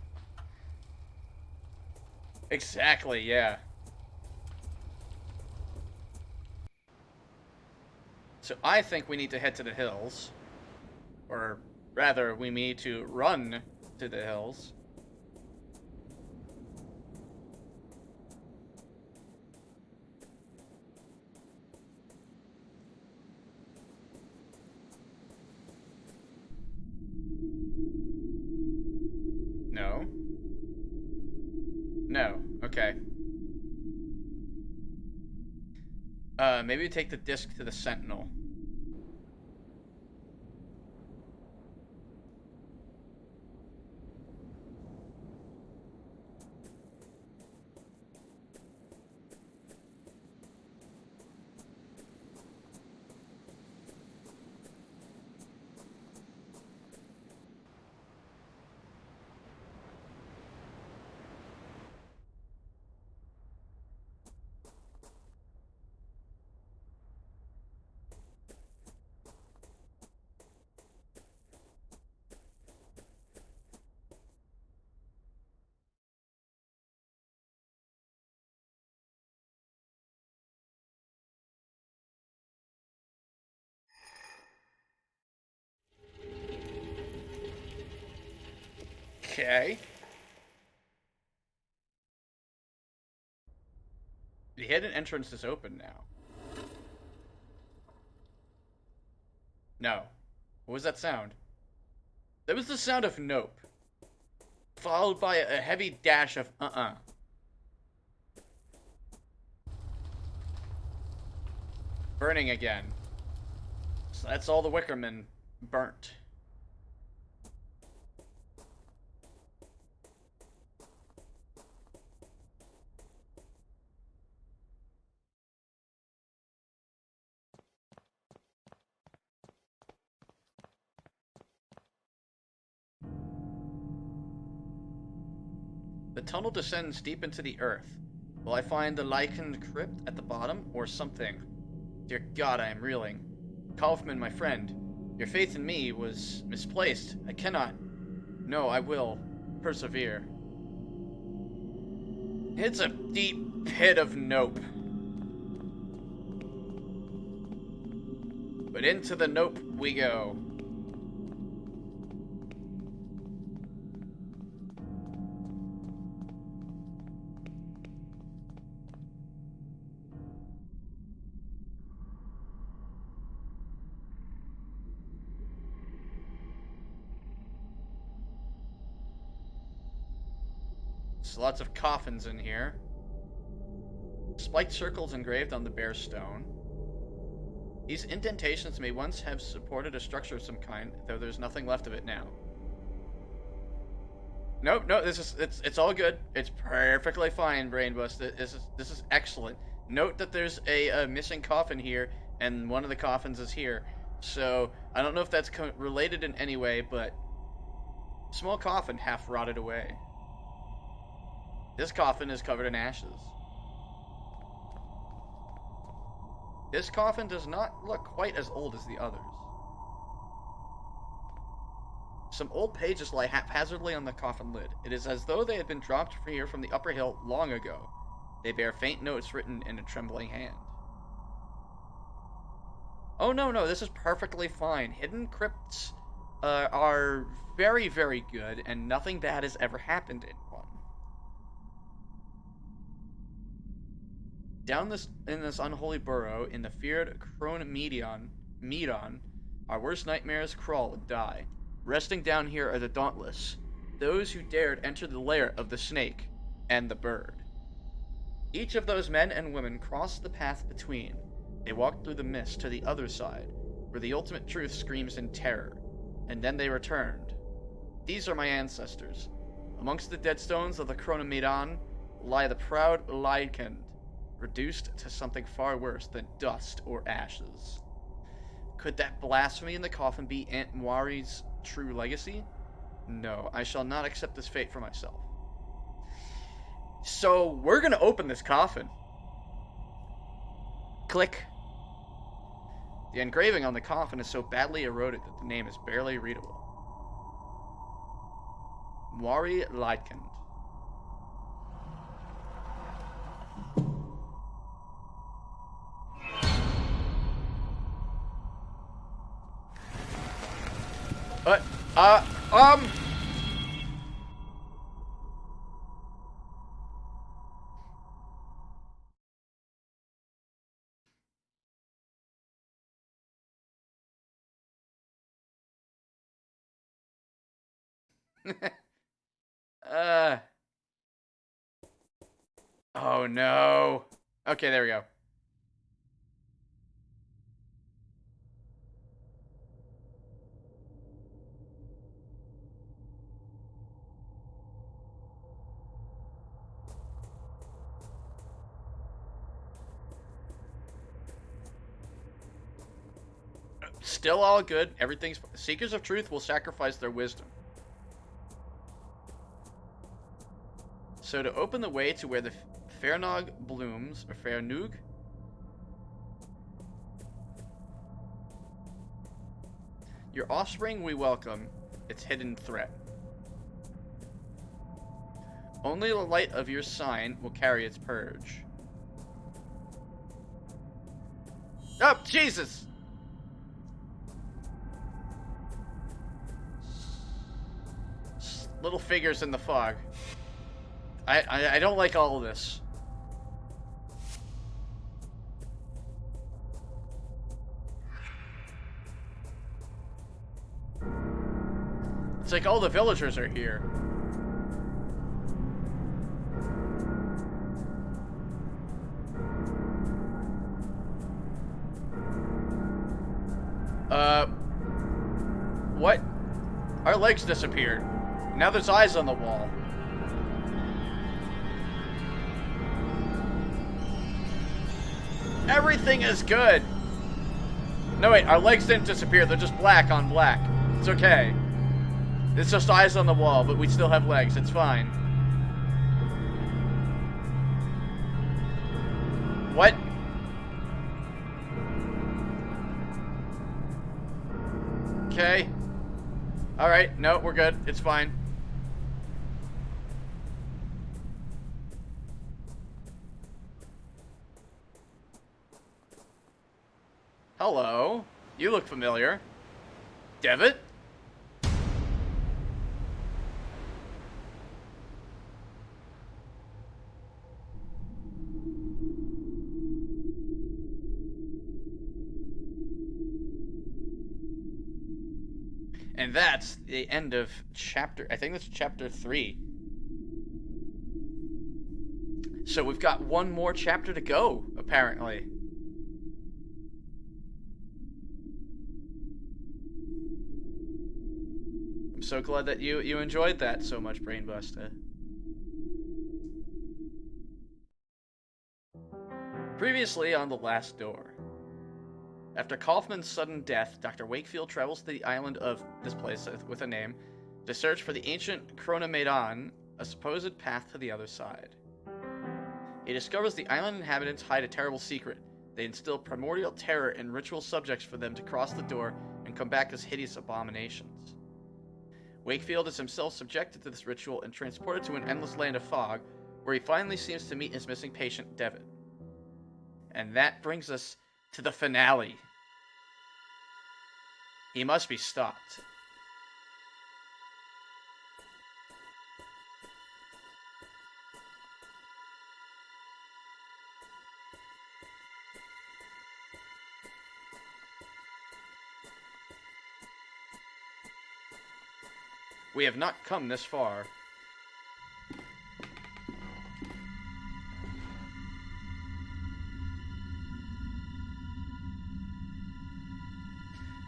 Exactly, yeah. So I think we need to head to the hills. Or rather, we need to run to the hills. No. No. Okay. Maybe take the disc to the Sentinel. Okay. The hidden entrance is open now. No. What was that sound? That was the sound of nope. Followed by a heavy dash of Burning again. So that's all the Wickermen burnt. The tunnel descends deep into the earth. Will I find the lichened crypt at the bottom, or something? Dear God, I am reeling. Kaufman, my friend, your faith in me was misplaced. I cannot. No, I will persevere. It's a deep pit of nope. But into the nope we go. There's lots of coffins in here. Spiked circles engraved on the bare stone. These indentations may once have supported a structure of some kind, though there's nothing left of it now. Nope, no, it's all good. It's perfectly fine, Brainbus. This is excellent. Note that there's a missing coffin here, and one of the coffins is here. So I don't know if that's related in any way, but small coffin half rotted away. This coffin is covered in ashes. This coffin does not look quite as old as the others. Some old pages lie haphazardly on the coffin lid. It is as though they had been dropped here from the upper hill long ago. They bear faint notes written in a trembling hand. Oh, no, this is perfectly fine. Hidden crypts are very, very good, and nothing bad has ever happened in one. Down in this unholy burrow, in the feared Crone Medon, our worst nightmares crawl and die. Resting down here are the dauntless, those who dared enter the lair of the snake and the bird. Each of those men and women crossed the path between. They walked through the mist to the other side, where the ultimate truth screams in terror, and then they returned. These are my ancestors. Amongst the dead stones of the Chronomedon lie the proud Lycand, reduced to something far worse than dust or ashes. Could that blasphemy in the coffin be Aunt Moiri's true legacy? No, I shall not accept this fate for myself. So, we're gonna open this coffin. Click. The engraving on the coffin is so badly eroded that the name is barely readable. Moiri Lycand. What? uh. Oh no. Okay, there we go. Still all good. Everything's... Seekers of truth will sacrifice their wisdom. So to open the way to where the Fairnog blooms, or Fairnug? Your offspring we welcome, its hidden threat. Only the light of your sign will carry its purge. Oh, Jesus! little figures in the fog. I don't like all of this. It's like all the villagers are here. What? Our legs disappeared. Now there's eyes on the wall. Everything is good. No, wait, our legs didn't disappear. They're just black on black. It's okay. It's just eyes on the wall, but we still have legs. It's fine. What? Okay. Alright, no, we're good. It's fine. Hello. You look familiar. Devitt? And that's the end of chapter, I think that's chapter 3. So we've got one more chapter to go, apparently. I'm so glad that you enjoyed that so much, Brainbuster. Previously on The Last Door. After Kaufman's sudden death, Dr. Wakefield travels to the island of this place with a name to search for the ancient Chronomenon, a supposed path to the other side. He discovers the island inhabitants hide a terrible secret. They instill primordial terror in ritual subjects for them to cross the door and come back as hideous abominations. Wakefield is himself subjected to this ritual and transported to an endless land of fog, where he finally seems to meet his missing patient, Devitt. And that brings us to the finale. He must be stopped. We have not come this far.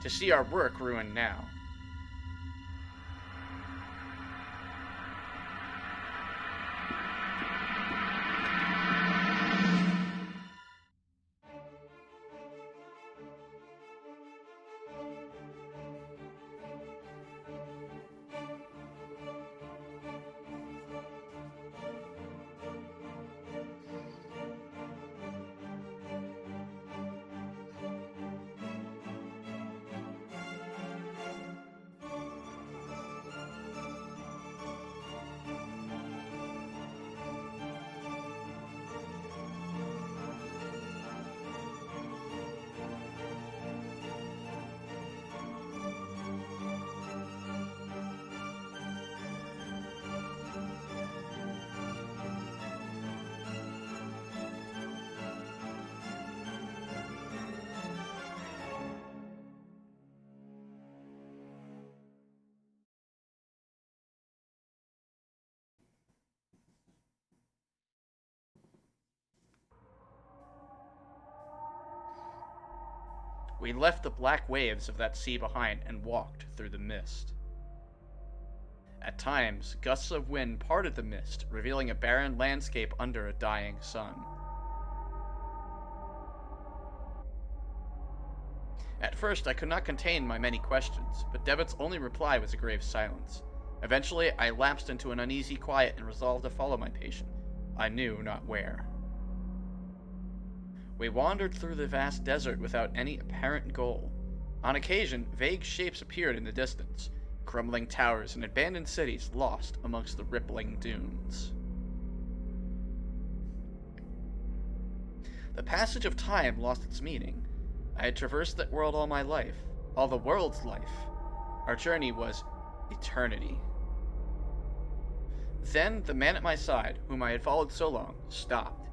To see our work ruined now. We left the black waves of that sea behind and walked through the mist. At times, gusts of wind parted the mist, revealing a barren landscape under a dying sun. At first, I could not contain my many questions, but Devitt's only reply was a grave silence. Eventually, I lapsed into an uneasy quiet and resolved to follow my patient. I knew not where. We wandered through the vast desert without any apparent goal. On occasion, vague shapes appeared in the distance, crumbling towers and abandoned cities lost amongst the rippling dunes. The passage of time lost its meaning. I had traversed that world all my life, all the world's life. Our journey was eternity. Then the man at my side, whom I had followed so long, stopped.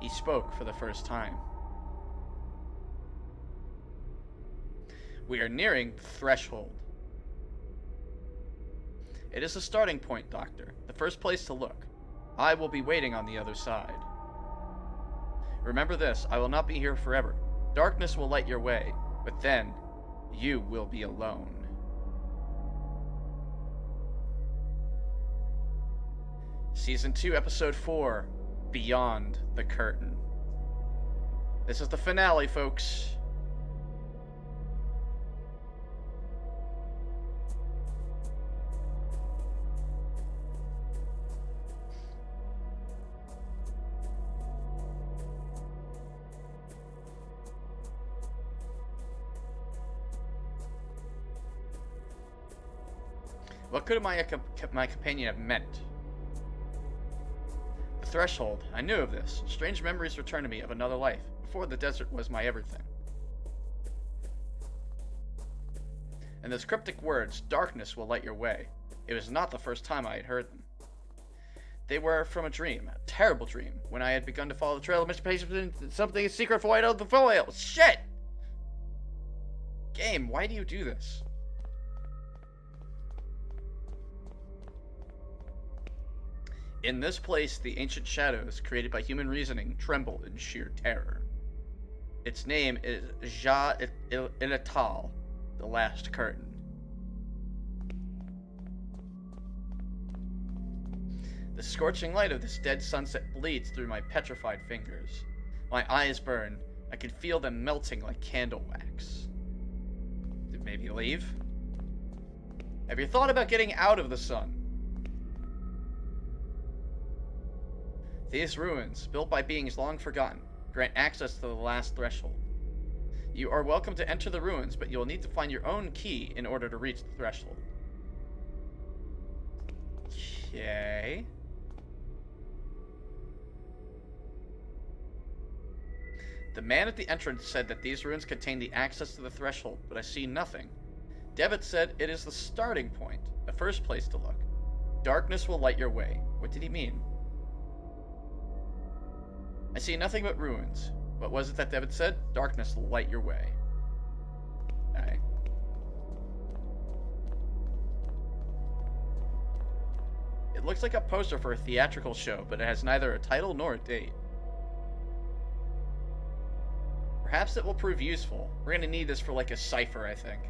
He spoke for the first time. We are nearing the threshold. It is the starting point, Doctor. The first place to look. I will be waiting on the other side. Remember this, I will not be here forever. Darkness will light your way, but then you will be alone. Season 2, Episode 4, Beyond the Curtain. This is the finale, folks. What could my companion have meant? The threshold. I knew of this. Strange memories returned to me of another life. Before the desert was my everything. And those cryptic words, darkness will light your way. It was not the first time I had heard them. They were from a dream, a terrible dream, when I had begun to follow the trail of Mr. Patience, something secret void of the foil. Shit! Game, why do you do this? In this place, the ancient shadows, created by human reasoning, tremble in sheer terror. Its name is Ja Ilatal, the Last Curtain. The scorching light of this dead sunset bleeds through my petrified fingers. My eyes burn. I can feel them melting like candle wax. Did maybe leave? Have you thought about getting out of the sun? These ruins, built by beings long forgotten, grant access to the last threshold. You are welcome to enter the ruins, but you will need to find your own key in order to reach the threshold. Okay. The man at the entrance said that these ruins contain the access to the threshold, but I see nothing. Devitt said it is the starting point, the first place to look. Darkness will light your way. What did he mean? I see nothing but ruins. What was it that Devitt said? Darkness will light your way. Okay. It looks like a poster for a theatrical show, but it has neither a title nor a date. Perhaps it will prove useful. We're gonna need this for like a cipher, I think.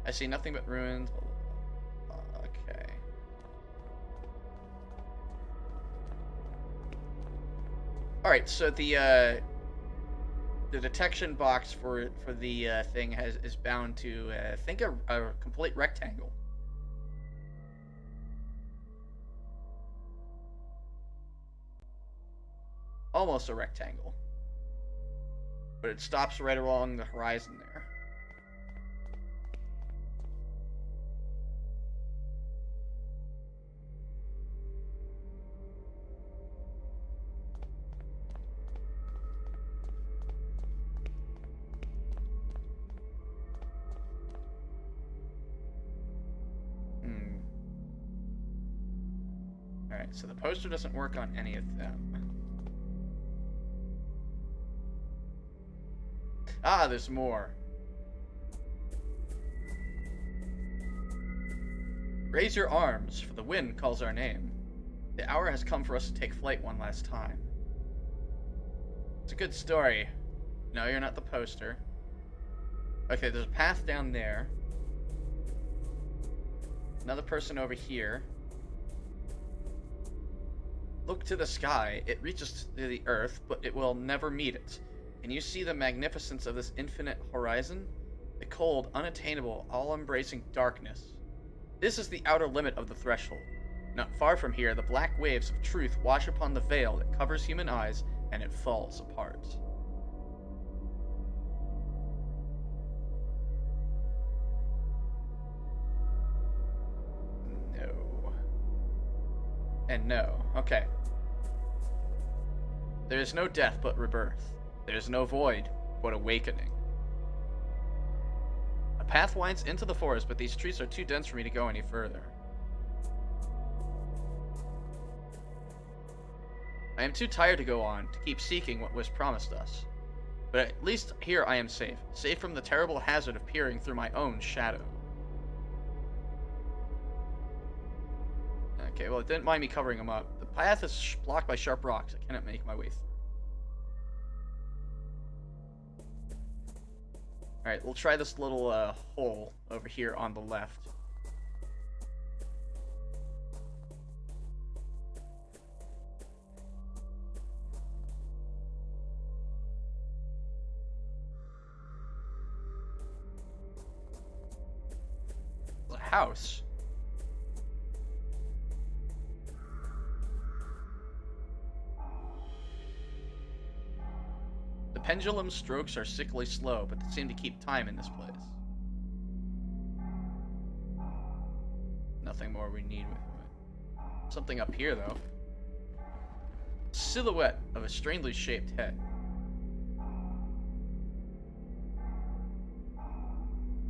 I see nothing but ruins. Okay. Alright, so the detection box for the thing is bound to I think a complete rectangle. Almost a rectangle. But it stops right along the horizon there. Alright, so the poster doesn't work on any of them. Ah, there's more. Raise your arms, for the wind calls our name. The hour has come for us to take flight one last time. It's a good story. No, you're not the poster. Okay, there's a path down there. Another person over here. Look to the sky. It reaches to the earth, but it will never meet it. Can you see the magnificence of this infinite horizon? The cold, unattainable, all-embracing darkness. This is the outer limit of the threshold. Not far from here, the black waves of truth wash upon the veil that covers human eyes, and it falls apart. No. And no. Okay. There is no death but rebirth. There is no void but awakening. A path winds into the forest, but these trees are too dense for me to go any further. I am too tired to go on, to keep seeking what was promised us. But at least here I am safe. Safe from the terrible hazard of peering through my own shadow. Okay, well, it didn't mind me covering them up. The path is blocked by sharp rocks. I cannot make my way through. Alright, we'll try this little hole over here on the left. A house. The pendulum strokes are sickly slow, but they seem to keep time in this place. Nothing more we need with it. Something up here, though. Silhouette of a strangely shaped head.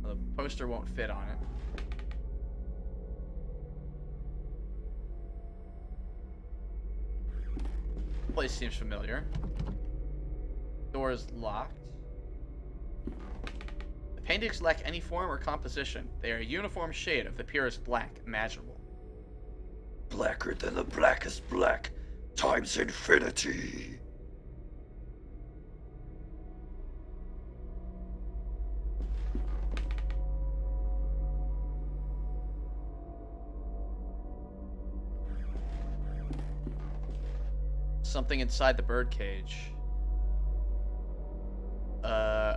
Well, the poster won't fit on it. The place seems familiar. Door is locked. The paintings lack any form or composition. They are a uniform shade of the purest black imaginable. Blacker than the blackest black, times infinity. Something inside the birdcage.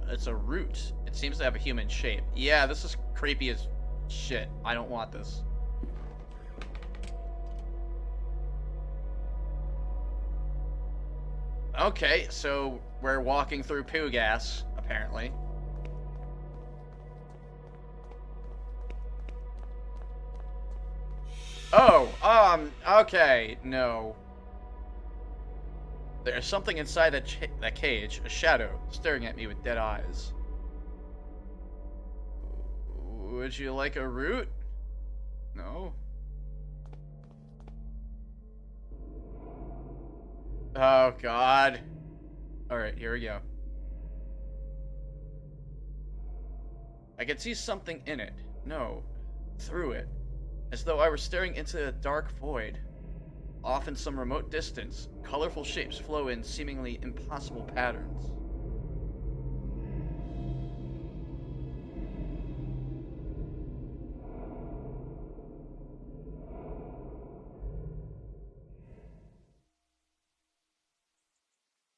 It's a root. It seems to have a human shape. Yeah, this is creepy as shit. I don't want this. Okay, so we're walking through poo gas, apparently. Oh, okay, no. There's something inside that cage, a shadow, staring at me with dead eyes. Would you like a root? No? Oh, God. Alright, here we go. I could see something in it. No, through it. As though I were staring into a dark void. Off in some remote distance, colorful shapes flow in seemingly impossible patterns.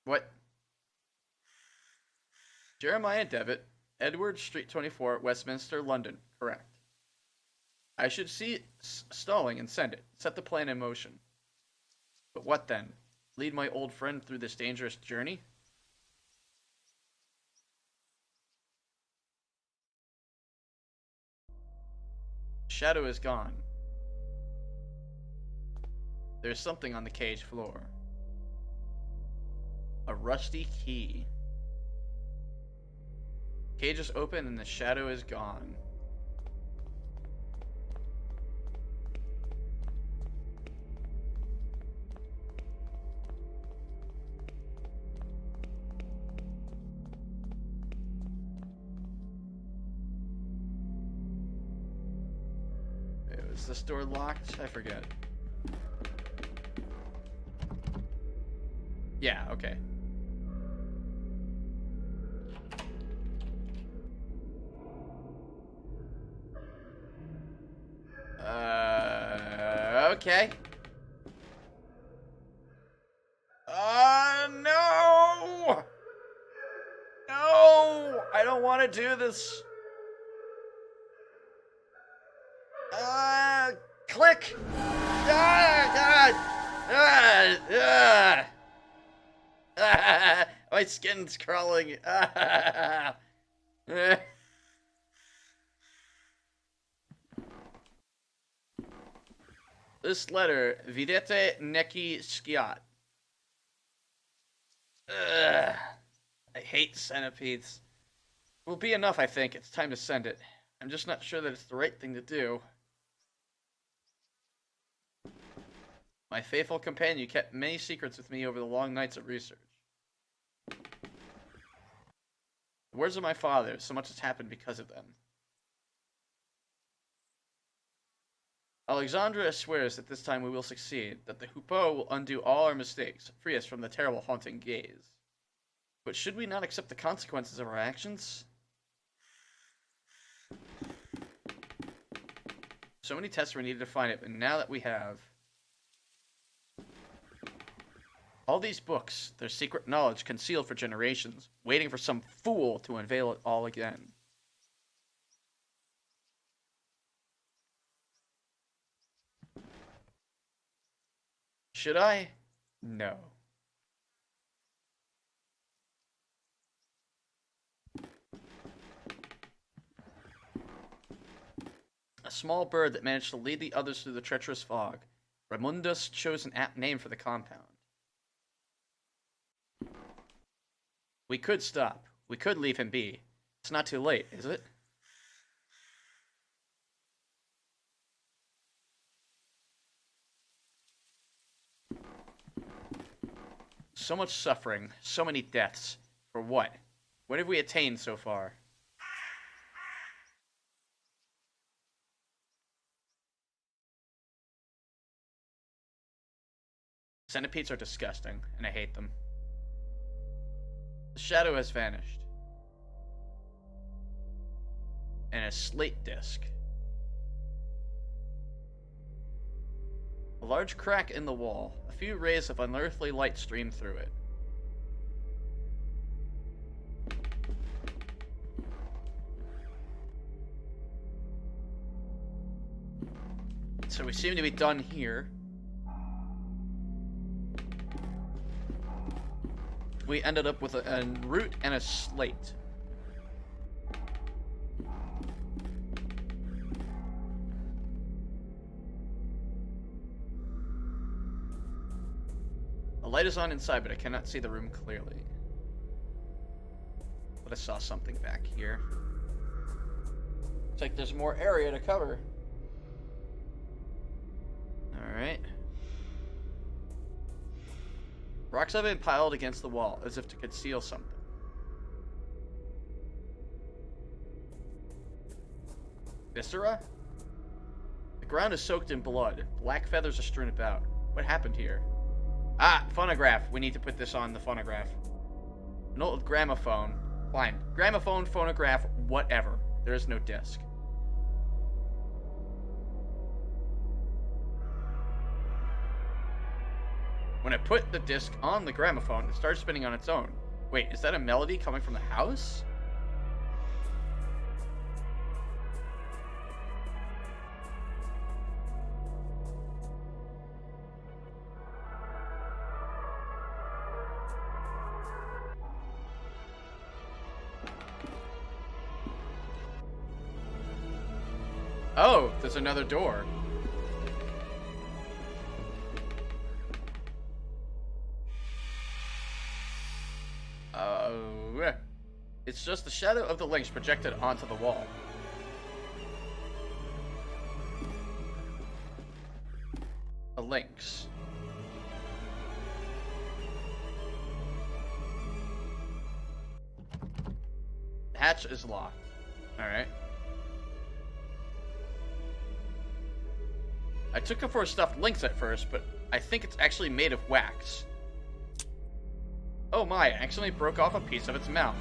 What? Jeremiah Devitt, Edward Street 24, Westminster, London. Correct. I should see stalling and send it. Set the plan in motion. But what then? Lead my old friend through this dangerous journey? Shadow is gone. There's something on the cage floor. A rusty key. Cage is open and the shadow is gone. Is this door locked? I forget. Yeah, okay. Okay. No! No! I don't want to do this. Click! God! My skin's crawling. This letter, videte neki skiat. I hate centipedes. will be enough, I think. It's time to send it. I'm just not sure that it's the right thing to do. My faithful companion kept many secrets with me over the long nights of research. The words of my father, so much has happened because of them. Alexandra swears that this time we will succeed, that the Hoopoe will undo all our mistakes, free us from the terrible haunting gaze. But should we not accept the consequences of our actions? So many tests were needed to find it, and now that we have... all these books, their secret knowledge concealed for generations, waiting for some fool to unveil it all again. Should I? No. A small bird that managed to lead the others through the treacherous fog. Raimundus chose an apt name for the compound. We could stop. We could leave him be. It's not too late, is it? So much suffering, so many deaths. For what? What have we attained so far? Centipedes are disgusting, and I hate them. The shadow has vanished. And a slate disc. A large crack in the wall. A few rays of unearthly light stream through it. So we seem to be done here. We ended up with a root and a slate. The light is on inside, but I cannot see the room clearly. But I saw something back here. Looks like there's more area to cover. Alright. Rocks have been piled against the wall, as if to conceal something. Viscera? The ground is soaked in blood. Black feathers are strewn about. What happened here? Ah, phonograph. We need to put this on the phonograph. An old gramophone. Fine. Gramophone, phonograph, whatever. There is no disc. When I put the disc on the gramophone, it started spinning on its own. Wait, is that a melody coming from the house? Oh, there's another door. It's just the shadow of the lynx projected onto the wall. A lynx. The hatch is locked. Alright. I took it for a stuffed lynx at first, but I think it's actually made of wax. Oh my, I accidentally broke off a piece of its mouth.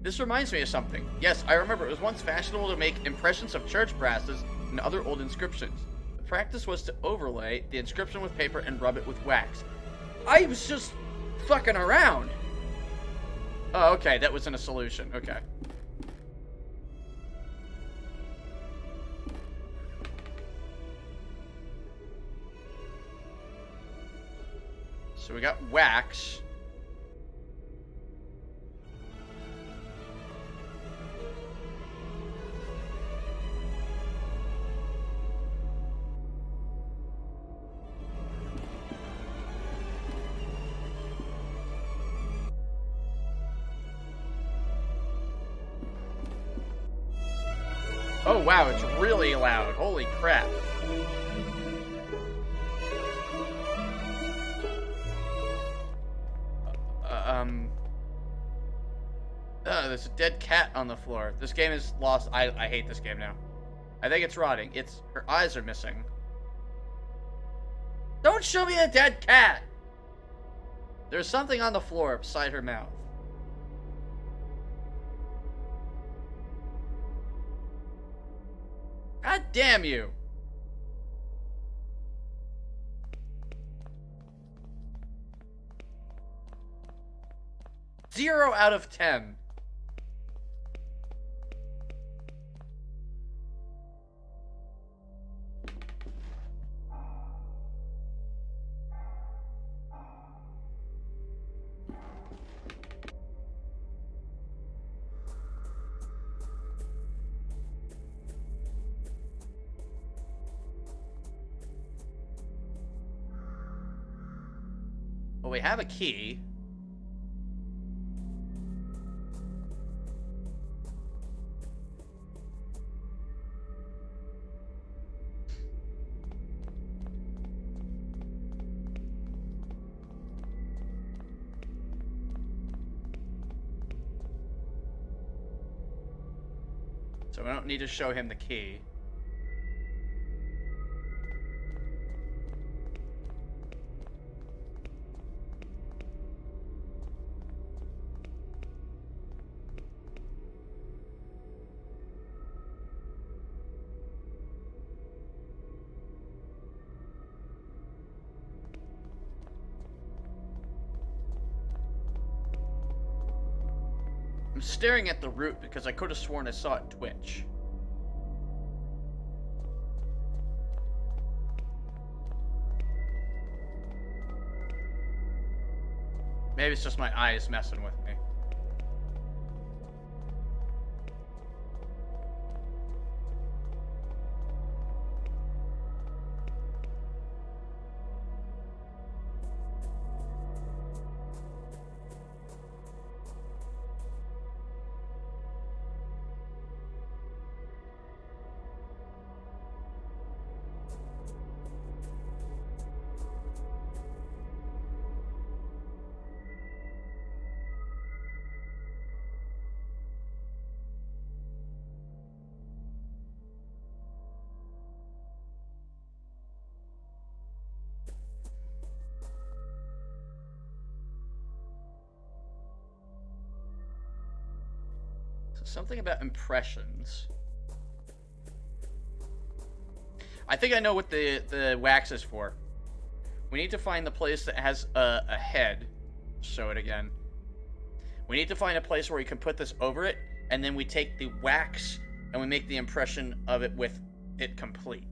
This reminds me of something. Yes, I remember it was once fashionable to make impressions of church brasses and other old inscriptions. The practice was to overlay the inscription with paper and rub it with wax. I was just fucking around. Oh, okay, that wasn't a solution. Okay. So we got wax. Oh wow, it's really loud. Holy crap. There's a dead cat on the floor. This game is lost. I hate this game now. I think it's rotting. Her eyes are missing. Don't show me a dead cat! There's something on the floor beside her mouth. God damn you! 0 out of 10. Well, we have a key. So we don't need to show him the key. I'm staring at the root because I could have sworn I saw it twitch. Maybe it's just my eyes messing with me. Something about impressions. I think I know what the wax is for. We need to find the place that has a head. Show it again. We need to find a place where we can put this over it, and then we take the wax and we make the impression of it with it complete.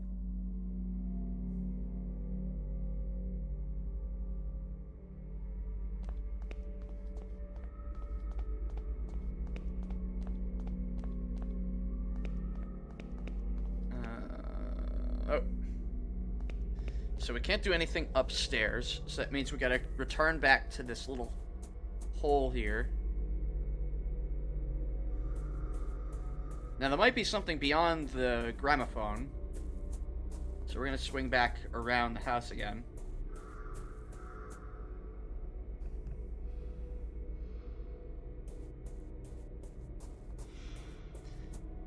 So we can't do anything upstairs, so that means we gotta return back to this little hole here. Now there might be something beyond the gramophone, so we're gonna swing back around the house again.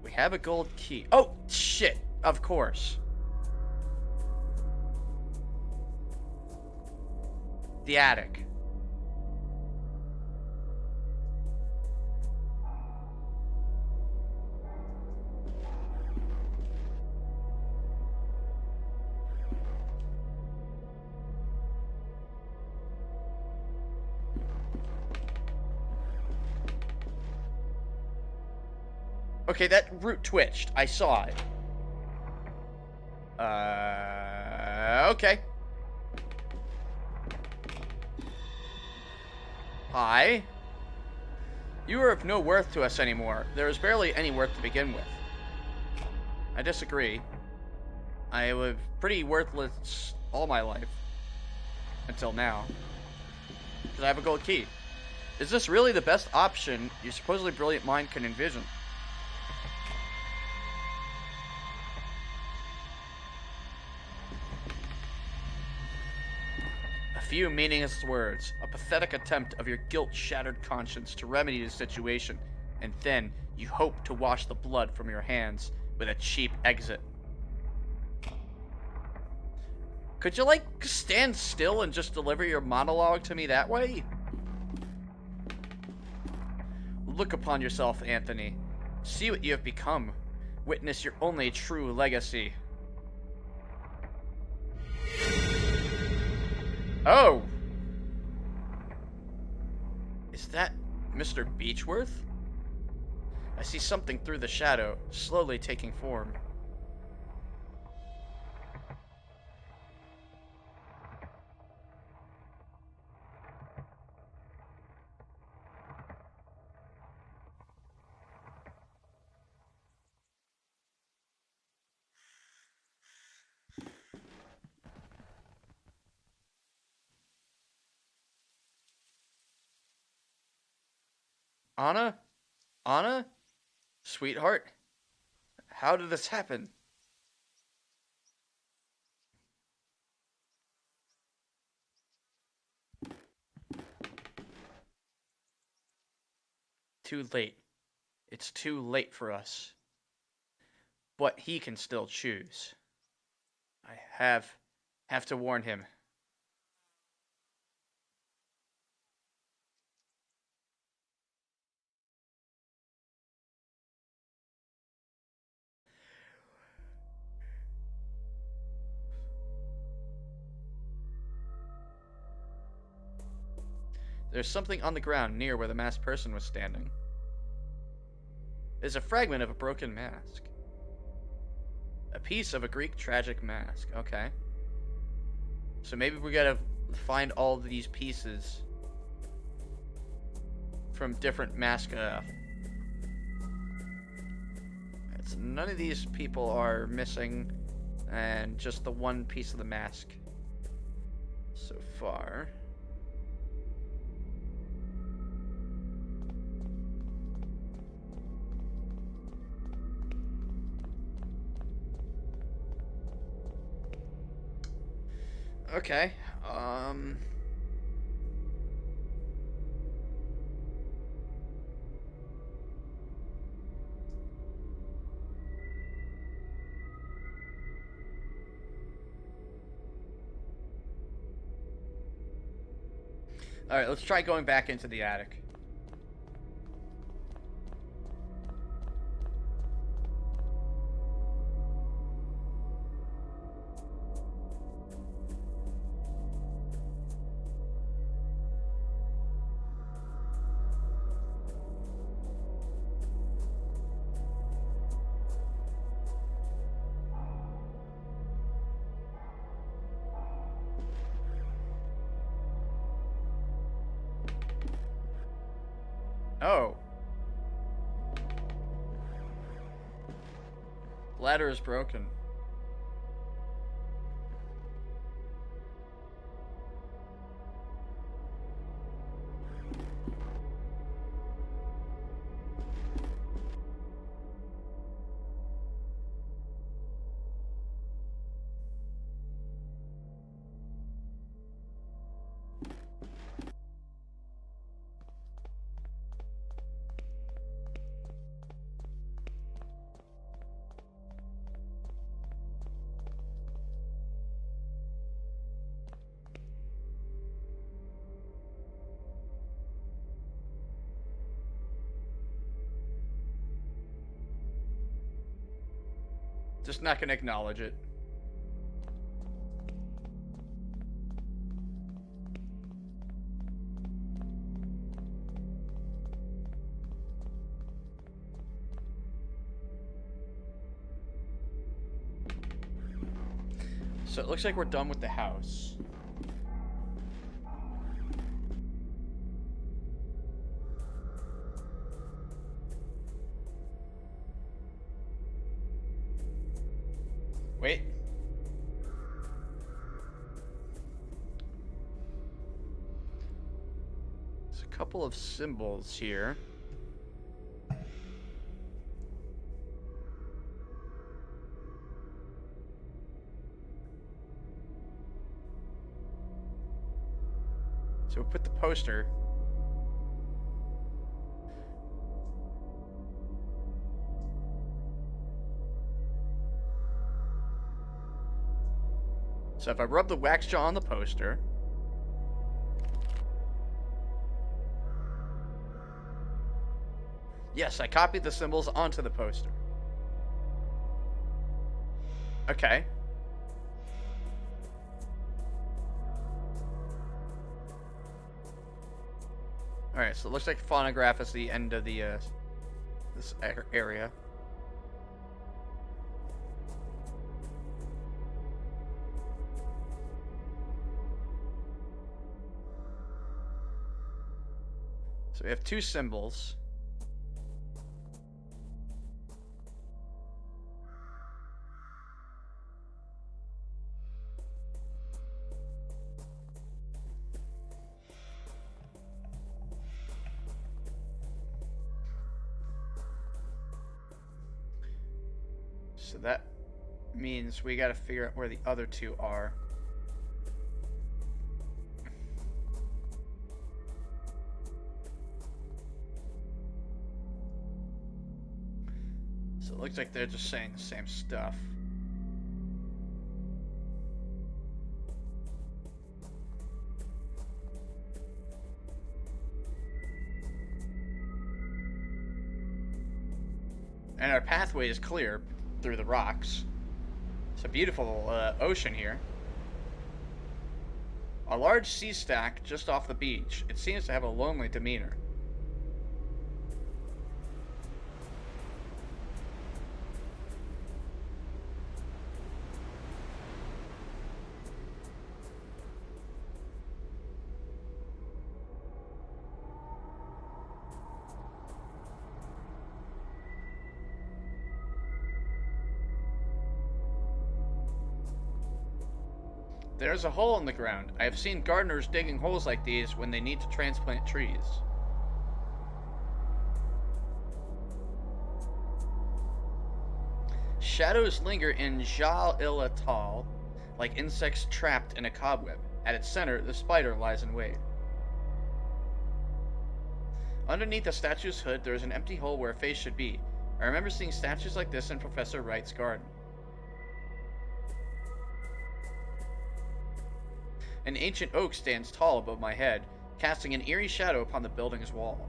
We have a gold key. Oh, shit! Of course. The attic. Okay, that root twitched. I saw it. Okay. Hi. You are of no worth to us anymore. There is barely any worth to begin with. I disagree. I was pretty worthless all my life. Until now. Because I have a gold key. Is this really the best option your supposedly brilliant mind can envision? few meaningless words, a pathetic attempt of your guilt-shattered conscience to remedy the situation, and then you hope to wash the blood from your hands with a cheap exit. Could you, like, stand still and just deliver your monologue to me that way? Look upon yourself, Anthony. See what you have become. Witness your only true legacy. Oh! Is that Mr. Beechworth? I see something through the shadow, slowly taking form. Anna? Anna? Sweetheart? How did this happen? Too late. It's too late for us. But he can still choose. I have to warn him. There's something on the ground near where the masked person was standing. There's a fragment of a broken mask. A piece of a Greek tragic mask. Okay. So maybe we gotta find all these pieces from different mask. None of these people are missing, and just the one piece of the mask so far. Okay. Alright, let's try going back into the attic. Oh. Ladder is broken. Just not gonna acknowledge it. So it looks like we're done with the house. Wait. There's a couple of symbols here. So we'll put the poster. So if I rub the wax jaw on the poster, yes, I copied the symbols onto the poster. Okay. Alright, so it looks like phonograph is the end of the, this area. So we have two symbols. So that means we gotta figure out where the other two are. So it looks like they're just saying the same stuff. And our pathway is clear through the rocks. It's a beautiful ocean here. A large sea stack just off the beach. It seems to have a lonely demeanor. There's a hole in the ground. I have seen gardeners digging holes like these when they need to transplant trees. Shadows linger in Jal-il Atoll, like insects trapped in a cobweb. At its center, the spider lies in wait. Underneath the statue's hood, there is an empty hole where a face should be. I remember seeing statues like this in Professor Wright's garden. An ancient oak stands tall above my head, casting an eerie shadow upon the building's wall.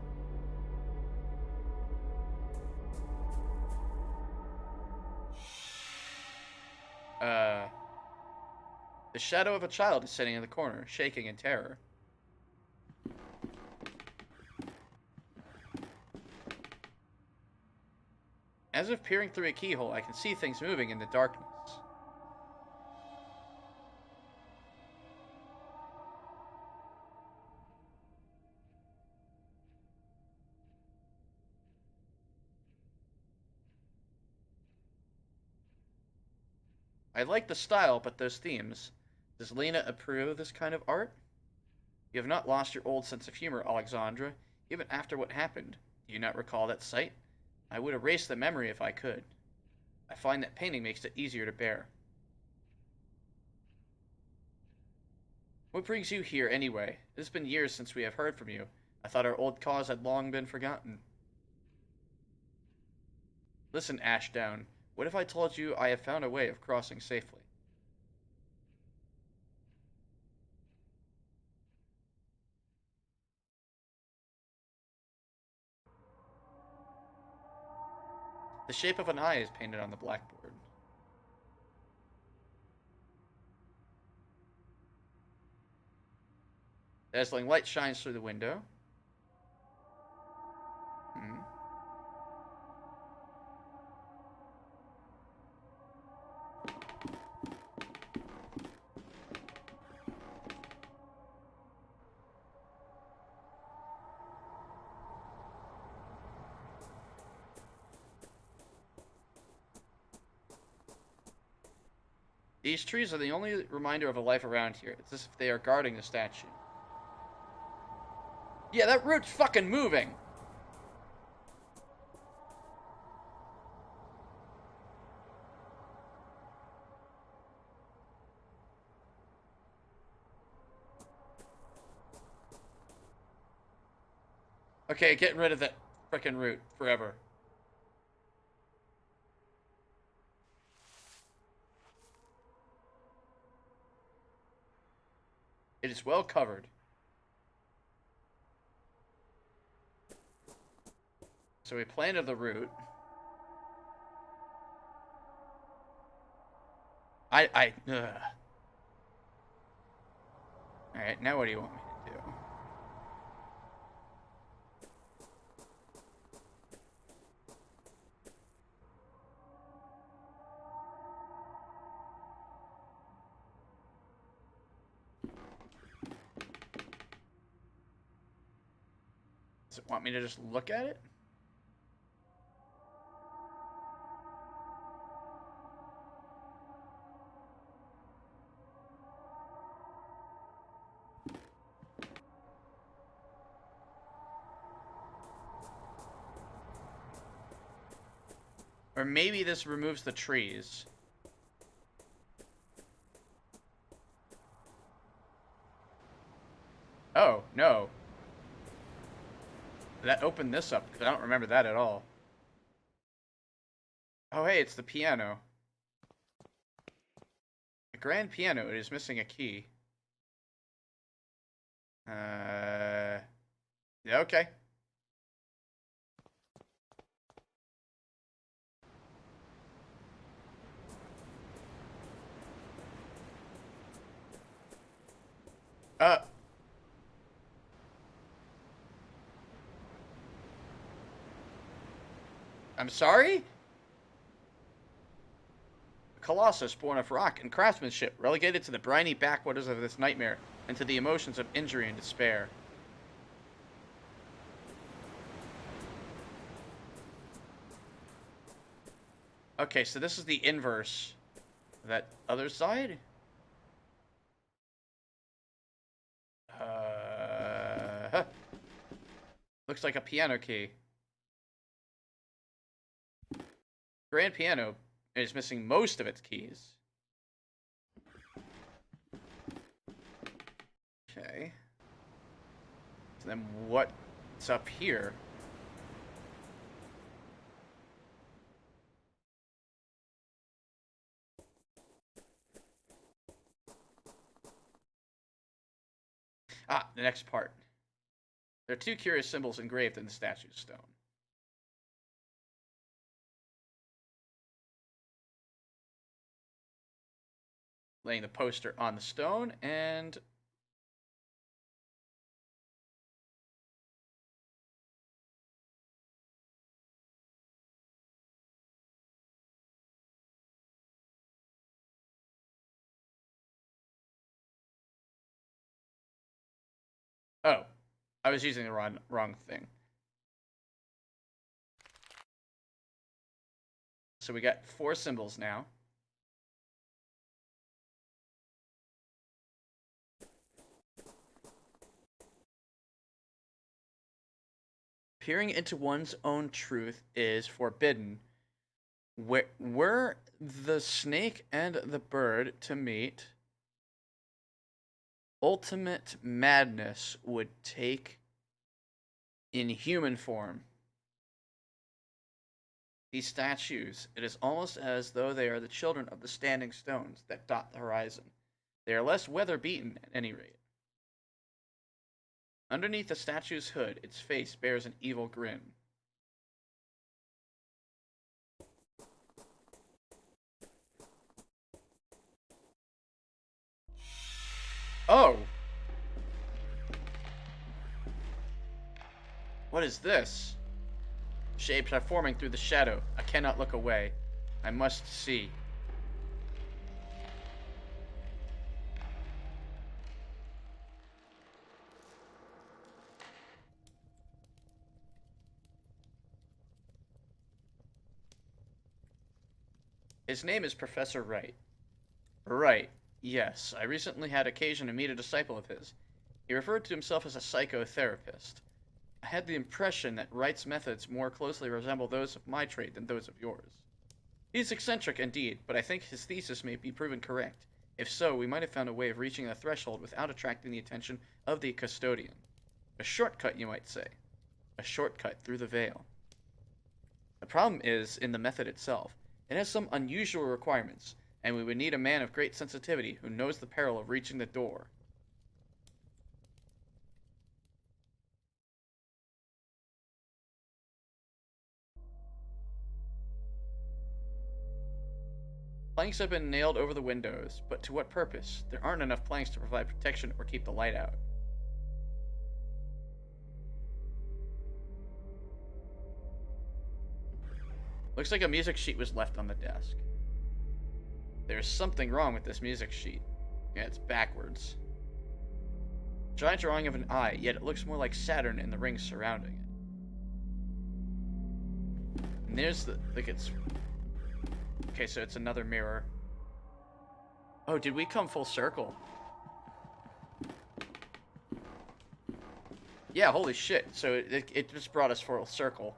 The shadow of a child is sitting in the corner, shaking in terror. As if peering through a keyhole, I can see things moving in the darkness. I like the style, but those themes. Does Lena approve of this kind of art? You have not lost your old sense of humor, Alexandra, even after what happened. Do you not recall that sight? I would erase the memory if I could. I find that painting makes it easier to bear. What brings you here, anyway? It has been years since we have heard from you. I thought our old cause had long been forgotten. Listen, Ashdown. What if I told you I have found a way of crossing safely? The shape of an eye is painted on the blackboard. Dazzling light shines through the window. These trees are the only reminder of a life around here. It's as if they are guarding the statue. Yeah, that root's fucking moving! Okay, getting rid of that frickin' root forever. It is well covered. So we planted the root. Ugh. Alright, now what do you want me to do? Does it want me to just look at it? Or maybe this removes the trees. Oh, no. That opened this up, because I don't remember that at all. Oh, hey, it's the piano. The grand piano, it is missing a key. Yeah, okay. Uh. I'm sorry? Colossus, born of rock and craftsmanship, relegated to the briny backwaters of this nightmare, and to the emotions of injury and despair. Okay, so this is the inverse. That other side? Huh. Looks like a piano key. Grand piano is missing most of its keys. Okay. So then what's up here? Ah, the next part. There are two curious symbols engraved in the statue's stone. Laying the poster on the stone, and oh, I was using the wrong thing. So we got 4 symbols now. Peering into one's own truth is forbidden. Were the snake and the bird to meet, ultimate madness would take in human form. These statues, it is almost as though they are the children of the standing stones that dot the horizon. They are less weather-beaten, at any rate. Underneath the statue's hood, its face bears an evil grin. Oh! What is this? Shapes are forming through the shadow. I cannot look away. I must see. His name is Professor Wright. Right. Yes, I recently had occasion to meet a disciple of his. He referred to himself as a psychotherapist. I had the impression that Wright's methods more closely resemble those of my trade than those of yours. He's eccentric indeed, but I think his thesis may be proven correct. If so, we might have found a way of reaching the threshold without attracting the attention of the custodian. A shortcut, you might say. a shortcut through the veil. The problem is in the method itself. It has some unusual requirements, and we would need a man of great sensitivity who knows the peril of reaching the door. Planks have been nailed over the windows, but to what purpose? There aren't enough planks to provide protection or keep the light out. Looks like a music sheet was left on the desk. There's something wrong with this music sheet. Yeah, it's backwards. Giant drawing of an eye, yet it looks more like Saturn and the rings surrounding it. And there's the, like it's... Okay, so it's another mirror. Oh, did we come full circle? Yeah, holy shit. So it just brought us full circle.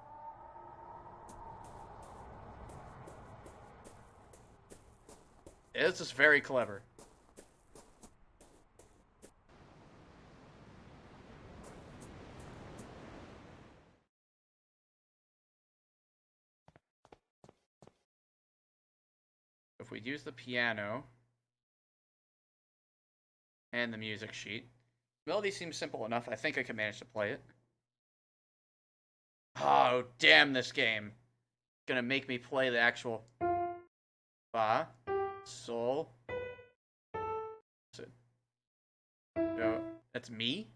This is very clever. If we use the piano and the music sheet, melody seems simple enough. I think I can manage to play it. Oh, damn this game. It's gonna make me play the actual fa, sol, so, do. That's me?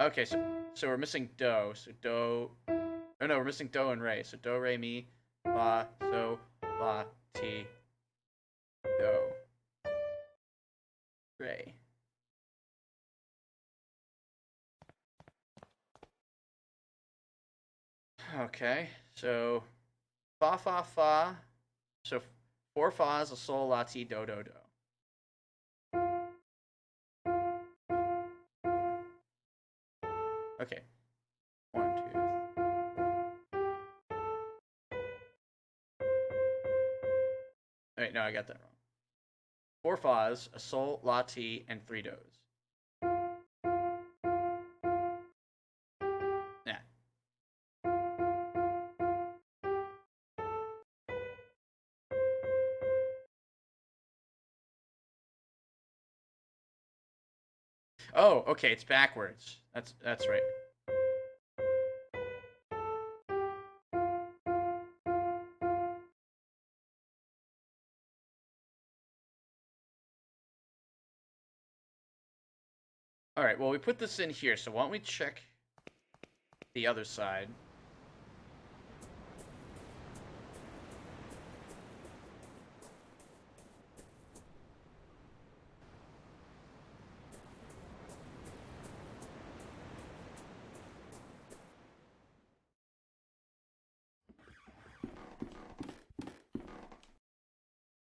Okay, so we're missing do. So do. Oh no, we're missing do and re. So do, re, mi, fa, so, la, ti, do, re. Okay, so fa, fa, fa. So 4 fas, a sol, la, ti, do, do, do. Okay. 1, 2, 3. Wait, no, I got that wrong. 4 fas, a sol, la, ti, and 3 dos. Yeah. Oh, okay, it's backwards. That's right. All right, well, we put this in here, so why don't we check the other side?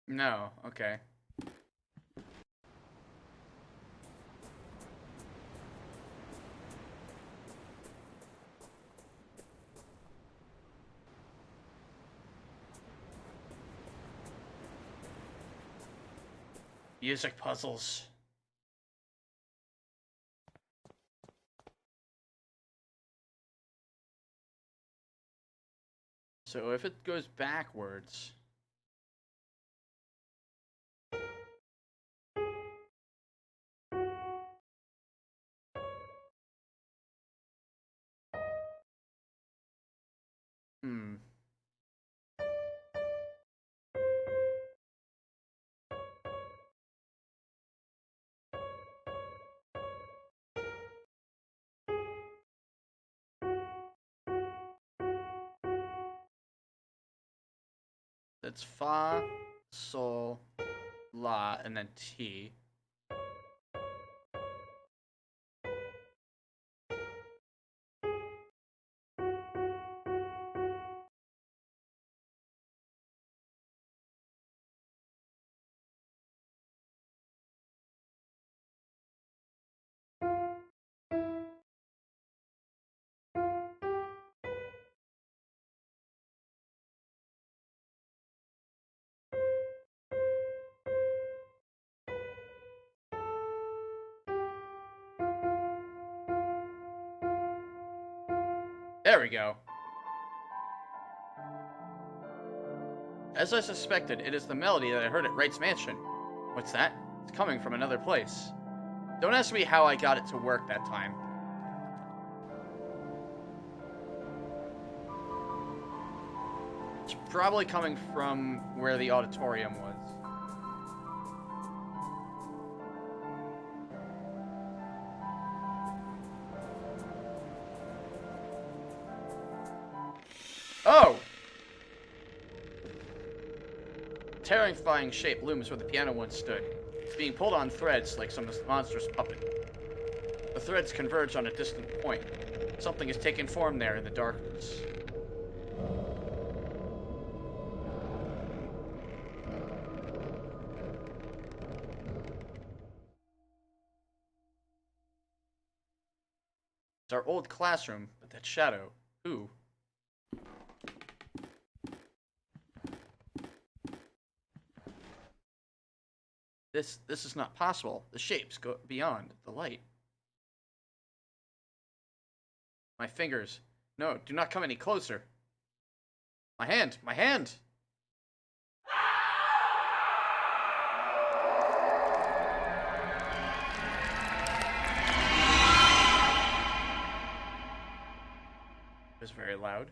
No, okay. Music puzzles. So if it goes backwards... Hmm. It's fa, sol, la, and then ti. There we go. As I suspected, it is the melody that I heard at Wright's mansion. What's that? It's coming from another place. Don't ask me how I got it to work that time. It's probably coming from where the auditorium was. Oh! A terrifying shape looms where the piano once stood. It's being pulled on threads like some monstrous puppet. The threads converge on a distant point. Something has taken form there in the darkness. It's our old classroom, but that shadow, who? This is not possible. The shapes go beyond the light. My fingers. No, do not come any closer. My hand! My hand! It was very loud.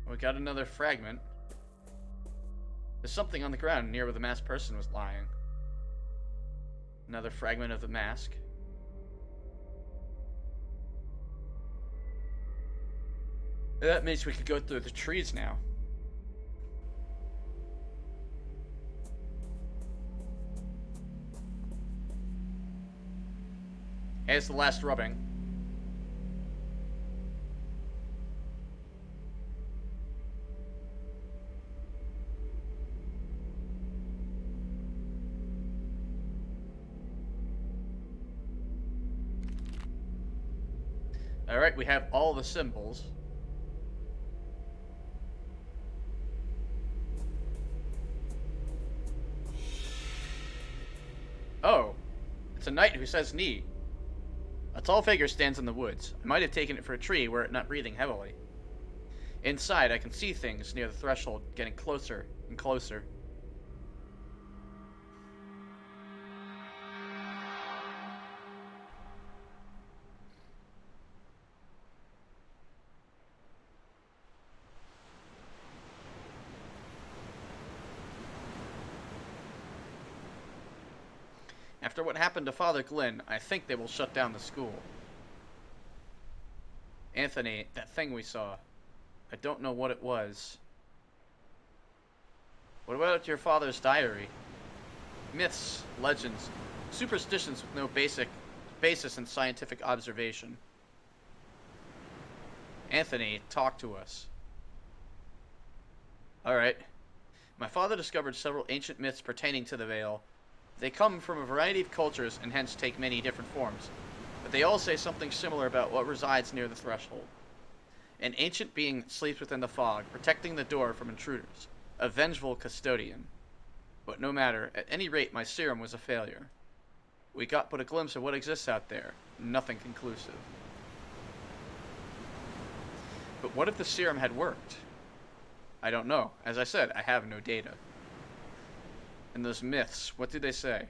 We got another fragment. There's something on the ground near where the masked person was lying. Another fragment of the mask. That means we could go through the trees now. Here's the last rubbing. Alright, we have all the symbols. Oh, it's a knight who says knee. A tall figure stands in the woods. I might have taken it for a tree were it not breathing heavily. Inside, I can see things near the threshold getting closer and closer. After what happened to Father Glynn, I think they will shut down the school. Anthony, that thing we saw. I don't know what it was. What about your father's diary? Myths, legends, superstitions with no basis in scientific observation. Anthony, talk to us. Alright. My father discovered several ancient myths pertaining to the Veil. They come from a variety of cultures and hence take many different forms, but they all say something similar about what resides near the threshold. An ancient being that sleeps within the fog, protecting the door from intruders. A vengeful custodian. But no matter, at any rate my serum was a failure. We got but a glimpse of what exists out there, nothing conclusive. But what if the serum had worked? I don't know. As I said, I have no data. And those myths, what do they say?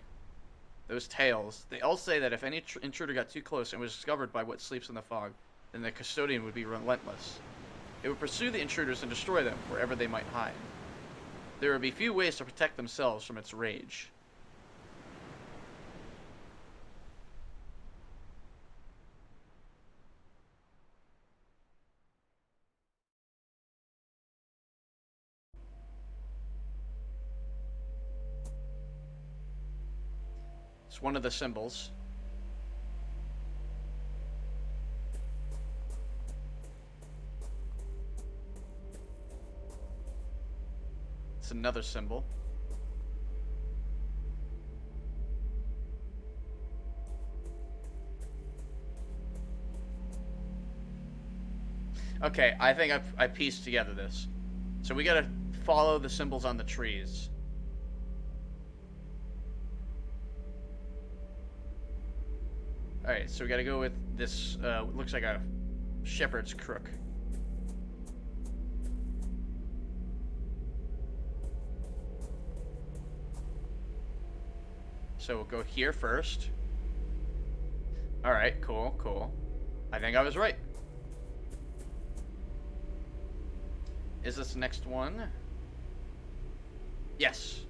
Those tales, they all say that if any intruder got too close and was discovered by what sleeps in the fog, then the custodian would be relentless. It would pursue the intruders and destroy them wherever they might hide. There would be few ways to protect themselves from its rage. It's one of the symbols. It's another symbol. Okay, I think I pieced together this. So we gotta follow the symbols on the trees. Alright, so we gotta go with this, looks like a shepherd's crook. So we'll go here first. Alright, cool, cool. I think I was right. Is this the next one? Yes.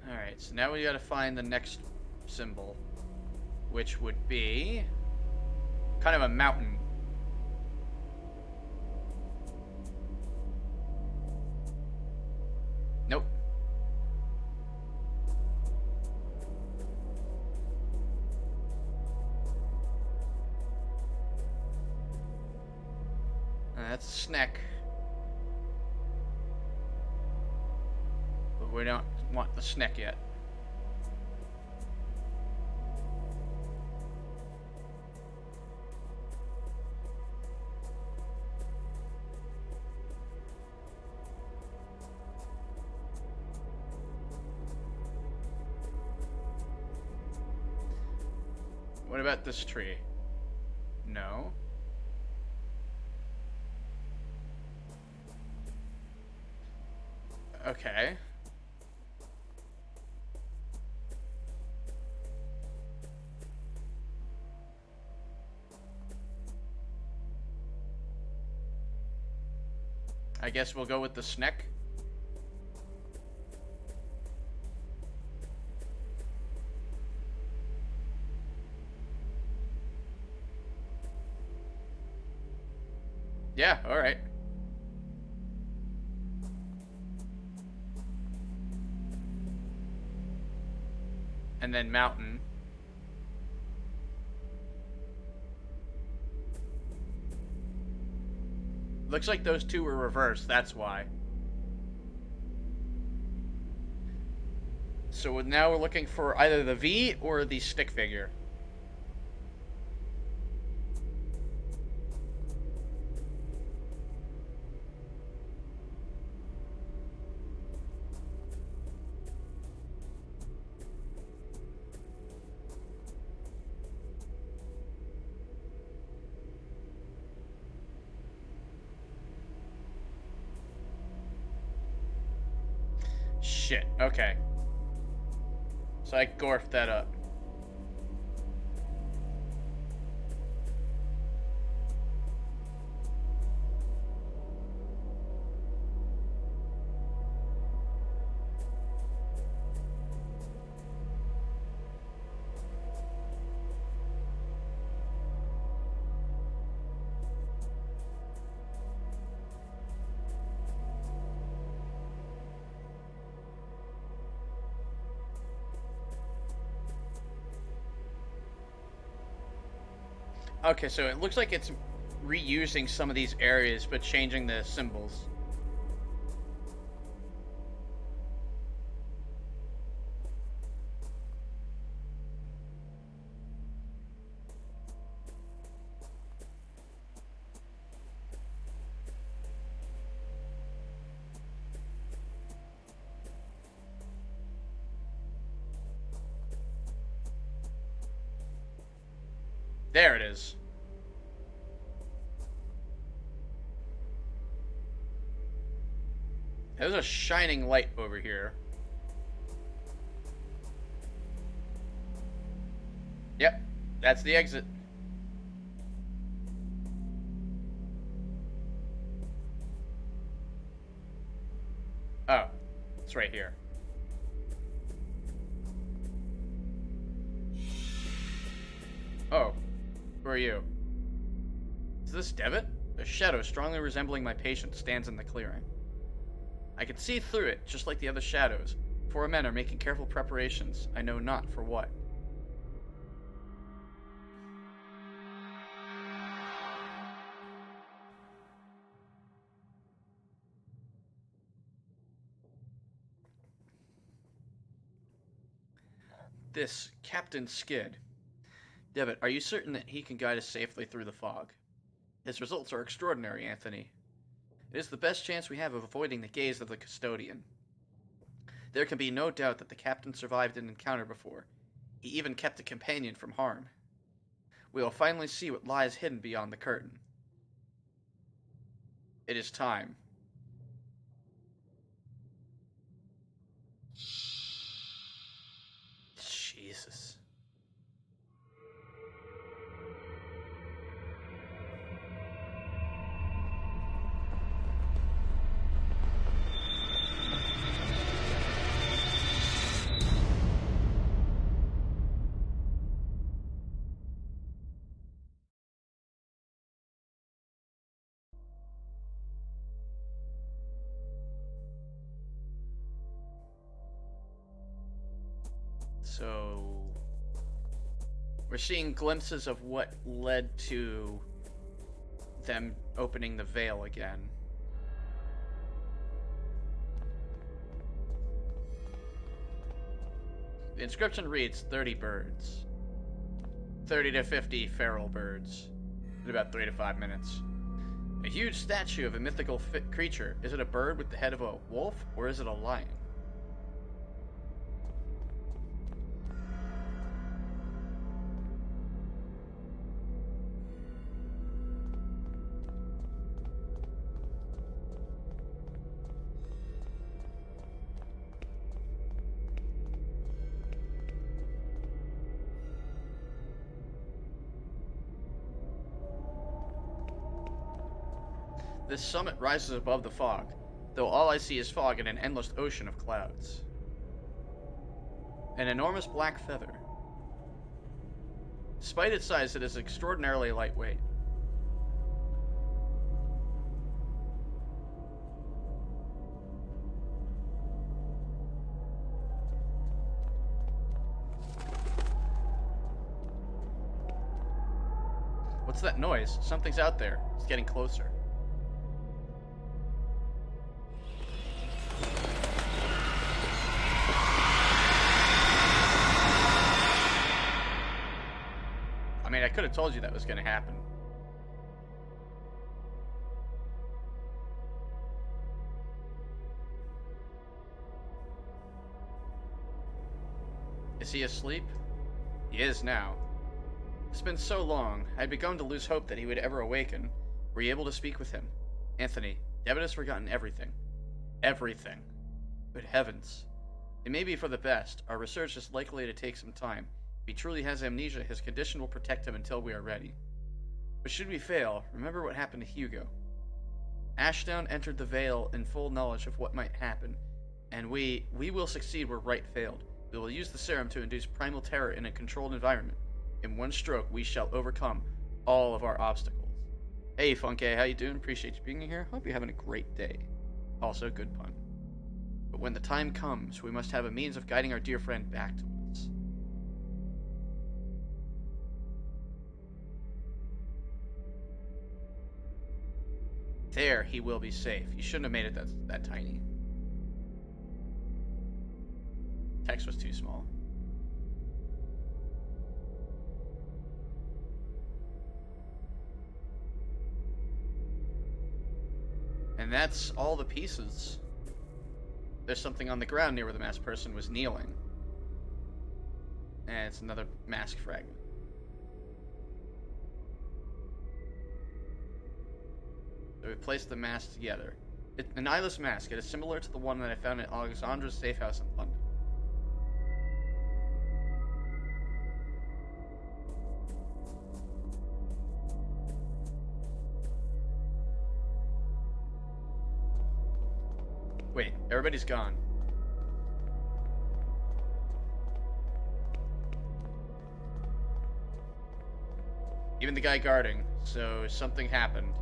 Alright, so now we gotta find the next symbol, which would be kind of a mountain. Nope. That's a snack. But we don't want the snack yet. What about this tree? No. Okay. I guess we'll go with the snack. Yeah, alright. And then mountain. Looks like those two were reversed, that's why. So now we're looking for either the V or the stick figure. Shit, okay. So I gorfed that up. Okay, so it looks like it's reusing some of these areas, but changing the symbols. There it is. There's a shining light over here. Yep, that's the exit. Oh, it's right here. Oh, who are you? Is this Devitt? A shadow strongly resembling my patient stands in the clearing. I can see through it, just like the other shadows. Four men are making careful preparations. I know not for what. This Captain Skid. Devitt, are you certain that he can guide us safely through the fog? His results are extraordinary, Anthony. It is the best chance we have of avoiding the gaze of the custodian. There can be no doubt that the captain survived an encounter before. He even kept a companion from harm. We will finally see what lies hidden beyond the curtain. It is time. Jesus. So, we're seeing glimpses of what led to them opening the veil again. The inscription reads 30 birds. 30 to 50 feral birds. In about 3 to 5 minutes. A huge statue of a mythical creature. Is it a bird with the head of a wolf, or is it a lion? This summit rises above the fog, though all I see is fog and an endless ocean of clouds. An enormous black feather. Despite its size, it is extraordinarily lightweight. What's that noise? Something's out there. It's getting closer. I mean, I could have told you that was going to happen. Is he asleep? He is now. It's been so long, I'd begun to lose hope that he would ever awaken. Were you able to speak with him? Anthony, Devitt has forgotten everything. Everything. Good heavens. It may be for the best. Our research is likely to take some time. If he truly has amnesia, his condition will protect him until we are ready. But should we fail, remember what happened to Hugo. Ashdown entered the Vale in full knowledge of what might happen, and we will succeed where Wright failed. We will use the serum to induce primal terror in a controlled environment. In one stroke, we shall overcome all of our obstacles. Hey, Funke, how you doing? Appreciate you being here. Hope you're having a great day. Also, good pun. But when the time comes, we must have a means of guiding our dear friend back to us. There, he will be safe. You shouldn't have made it that tiny. Text was too small. And that's all the pieces. There's something on the ground near where the masked person was kneeling. And it's another mask fragment. So we placed the masks together. An eyeless mask. It is similar to the one that I found at Alexandra's safe house in London. Wait, everybody's gone. Even the guy guarding, so something happened.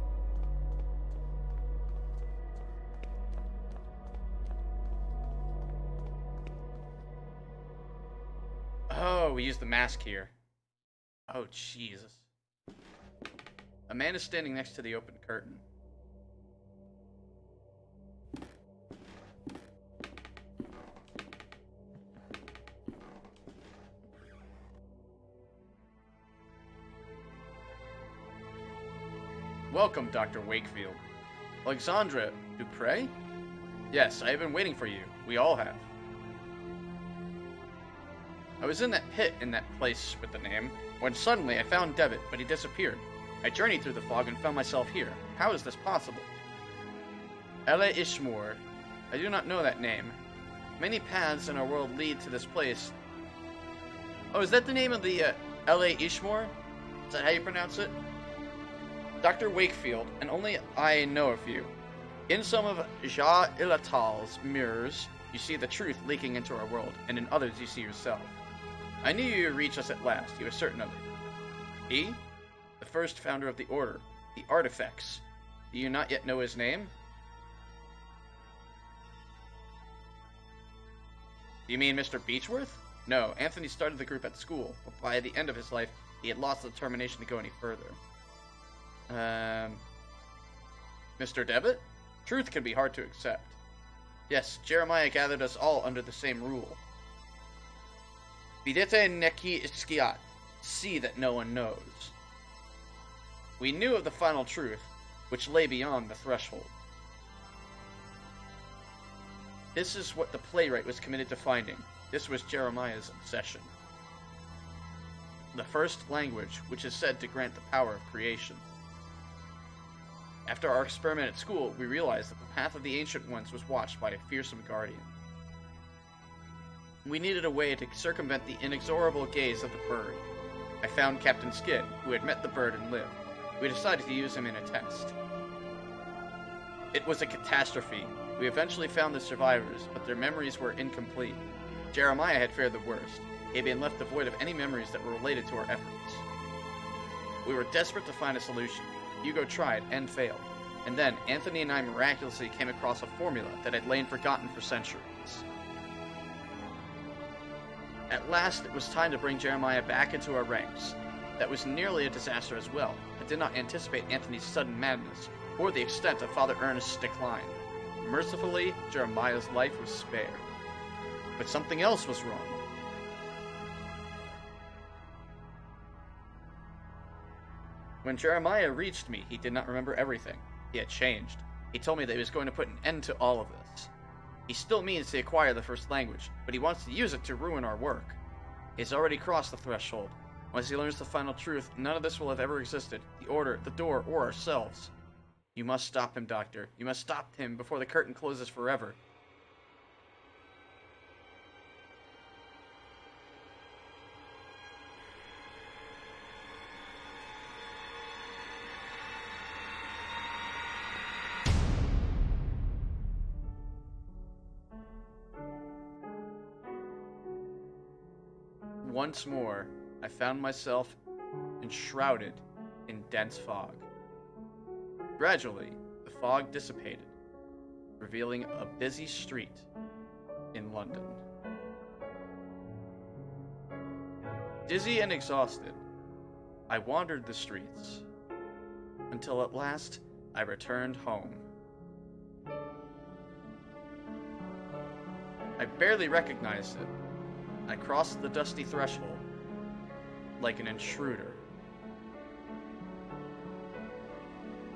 Oh, we used the mask here. Oh, Jesus. A man is standing next to the open curtain. Welcome, Dr. Wakefield. Alexandra Dupre? Yes, I have been waiting for you. We all have. I was in that pit in that place with the name, when suddenly I found Devitt, but he disappeared. I journeyed through the fog and found myself here. How is this possible? Ella Ishmore. I do not know that name. Many paths in our world lead to this place. Oh, is that the name of the L.A. Ishmore? Is that how you pronounce it? Dr. Wakefield, and only I know of you. In some of Ja Ilatal's mirrors, you see the truth leaking into our world, and in others you see yourself. I knew you would reach us at last, you were certain of it. He? The first founder of the Order, the Artifacts. Do you not yet know his name? Do you mean Mr. Beechworth? No, Anthony started the group at school, but by the end of his life, he had lost the determination to go any further. Mr. Devitt? Truth can be hard to accept. Yes, Jeremiah gathered us all under the same rule. Videte neki iskiat. See that no one knows. We knew of the final truth, which lay beyond the threshold. This is what the playwright was committed to finding. This was Jeremiah's obsession. The first language, which is said to grant the power of creation. After our experiment at school, we realized that the path of the Ancient Ones was watched by a fearsome guardian. We needed a way to circumvent the inexorable gaze of the bird. I found Captain Skid, who had met the bird and lived. We decided to use him in a test. It was a catastrophe. We eventually found the survivors, but their memories were incomplete. Jeremiah had fared the worst. He had been left devoid of any memories that were related to our efforts. We were desperate to find a solution. Hugo tried and failed. And then, Anthony and I miraculously came across a formula that had lain forgotten for centuries. At last, it was time to bring Jeremiah back into our ranks. That was nearly a disaster as well. I did not anticipate Anthony's sudden madness, or the extent of Father Ernest's decline. Mercifully, Jeremiah's life was spared. But something else was wrong. When Jeremiah reached me, he did not remember everything. He had changed. He told me that he was going to put an end to all of this. He still means to acquire the first language, but he wants to use it to ruin our work. He has already crossed the threshold. Once he learns the final truth, none of this will have ever existed. The Order, the Door, or ourselves. You must stop him, Doctor. You must stop him before the curtain closes forever. Once more, I found myself enshrouded in dense fog. Gradually, the fog dissipated, revealing a busy street in London. Dizzy and exhausted, I wandered the streets, until at last I returned home. I barely recognized it. I crossed the dusty threshold like an intruder.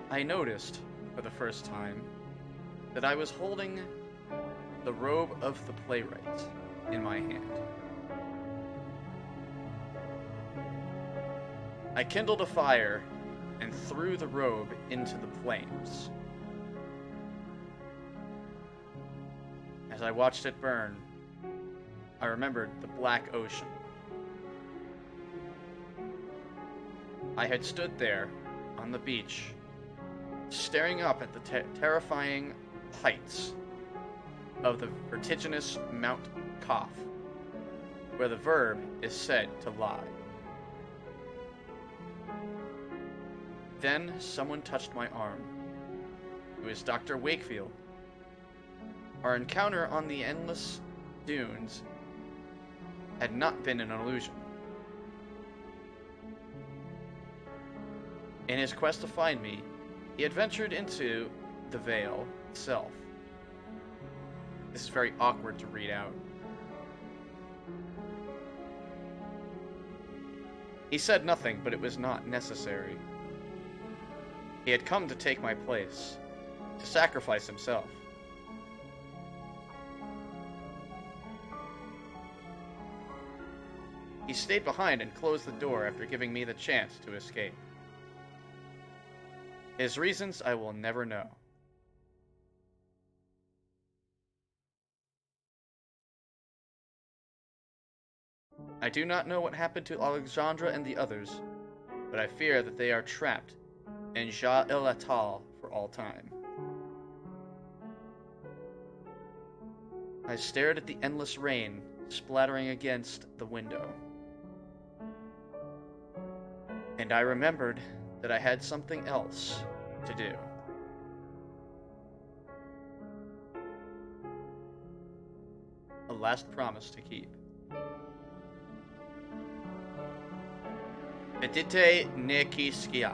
I noticed, for the first time, that I was holding the robe of the playwright in my hand. I kindled a fire and threw the robe into the flames. As I watched it burn, I remembered the black ocean. I had stood there on the beach, staring up at the terrifying heights of the vertiginous Mount Kaf, where the verb is said to lie. Then someone touched my arm. It was Dr. Wakefield. Our encounter on the endless dunes had not been an illusion. In his quest to find me, he had ventured into the Vale itself. This is very awkward to read out. He said nothing, but it was not necessary. He had come to take my place, to sacrifice himself. He stayed behind and closed the door after giving me the chance to escape. His reasons I will never know. I do not know what happened to Alexandra and the others, but I fear that they are trapped in Ja El Atal for all time. I stared at the endless rain splattering against the window. And I remembered that I had something else to do. A last promise to keep. Petite ne quisquia.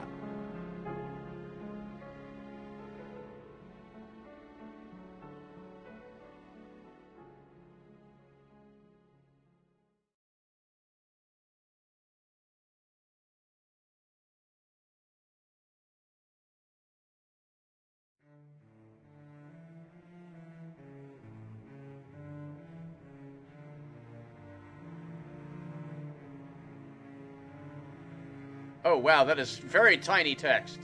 Oh wow, that is very tiny text.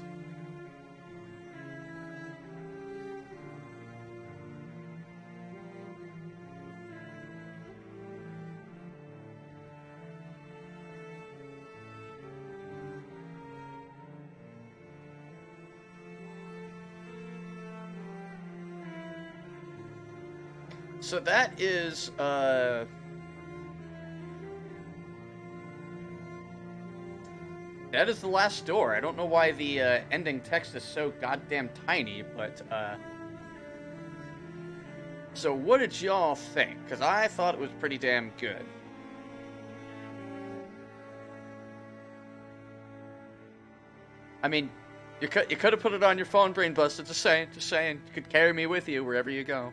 So that is, that is the last door. I don't know why the ending text is so goddamn tiny, but so what did y'all think? Because I thought it was pretty damn good. I mean, you could have put it on your phone, Brain Buster. Just saying. You could carry me with you wherever you go.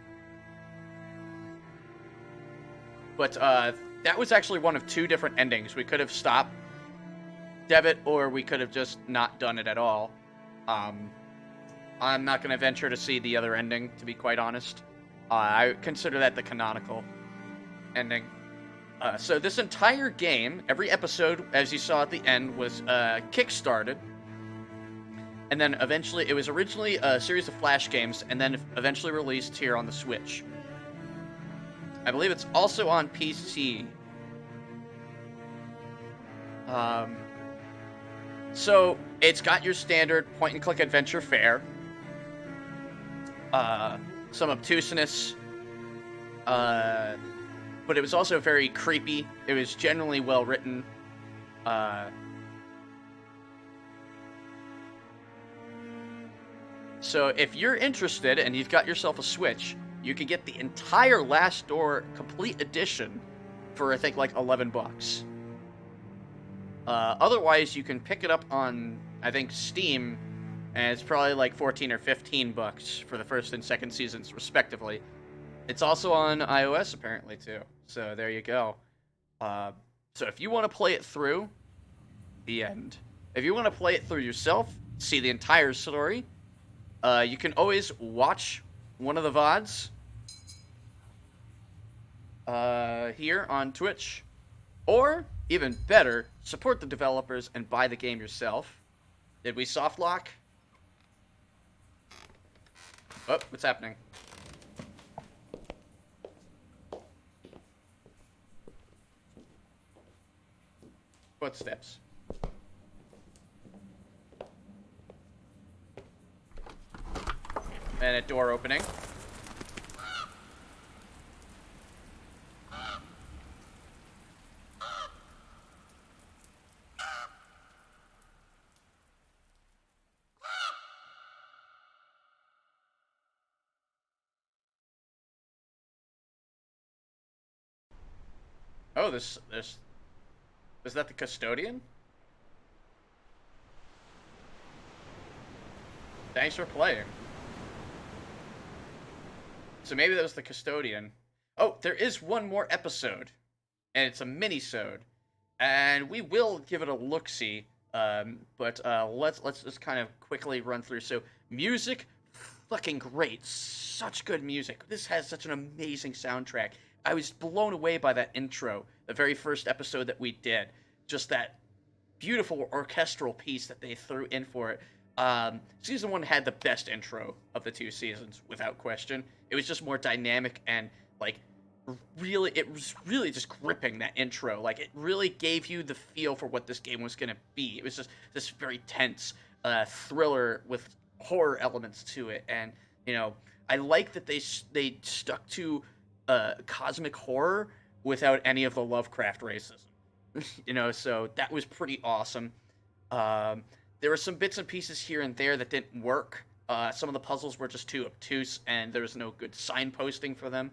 But that was actually one of two different endings. We could have stopped Devitt, or we could have just not done it at all. I'm not going to venture to see the other ending, to be quite honest. I consider that the canonical ending. So this entire game, every episode, as you saw at the end, was kickstarted. And then eventually, it was originally a series of Flash games, and then eventually released here on the Switch. I believe it's also on PC. So, it's got your standard point-and-click adventure fare. Some obtuseness. But it was also very creepy. It was generally well-written. So, if you're interested and you've got yourself a Switch, you could get the entire Last Door Complete Edition for, I think, like $11. Otherwise, you can pick it up on, I think, Steam, and it's probably like 14 or 15 bucks for the first and second seasons, respectively. It's also on iOS, apparently, too. So there you go. So if you want to play it through, the end. If you want to play it through yourself, see the entire story, you can always watch one of the VODs here on Twitch, or even better, support the developers and buy the game yourself. Did we soft lock? Oh, what's happening? Footsteps. And a door opening. Oh, this... Is that the custodian? Thanks for playing. So maybe that was the custodian. Oh, there is one more episode. And it's a mini-sode. And we will give it a look-see But let's just kind of quickly run through. So music, fucking great, such good music. This has such an amazing soundtrack. I was blown away by that intro, the very first episode that we did. Just that beautiful orchestral piece that they threw in for it. Season one had the best intro of the two seasons, without question. It was just more dynamic and like really, it was really just gripping that intro. Like it really gave you the feel for what this game was gonna be. It was just this very tense thriller with horror elements to it, and you know, I like that they stuck to cosmic horror without any of the Lovecraft racism. You know, so that was pretty awesome. There were some bits and pieces here and there that didn't work. Some of the puzzles were just too obtuse, and there was no good signposting for them.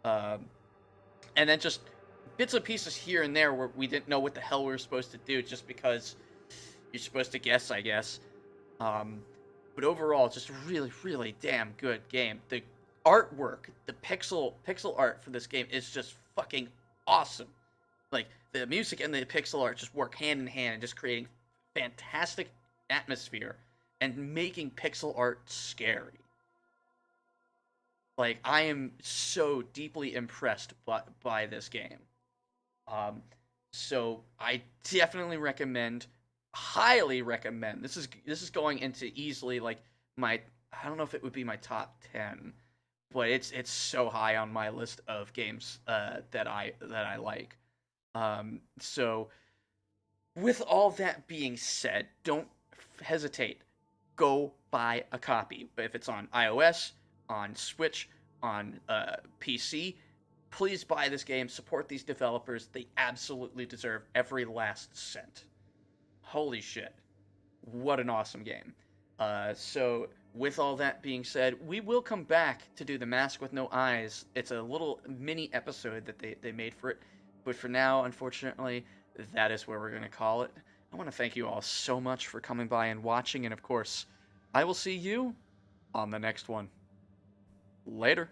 Um, and then just bits and pieces here and there where we didn't know what the hell we were supposed to do, just because you're supposed to guess, I guess. Um, but overall, just a really, really damn good game. The artwork, the pixel art for this game is just fucking awesome. Like the music and the pixel art just work hand in hand, just creating fantastic atmosphere and making pixel art scary. Like I am so deeply impressed by this game. Um, so I definitely recommend, highly recommend. This is going into easily like my, I don't know if it would be my top 10, but it's so high on my list of games that I like. So with all that being said, don't hesitate. Go buy a copy. But if it's on iOS, on Switch, on PC, please buy this game. Support these developers. They absolutely deserve every last cent. Holy shit. What an awesome game. So, with all that being said, we will come back to do The Mask with No Eyes. It's a little mini episode that they made for it. But for now, unfortunately, that is where we're going to call it. I want to thank you all so much for coming by and watching. And of course, I will see you on the next one. Later.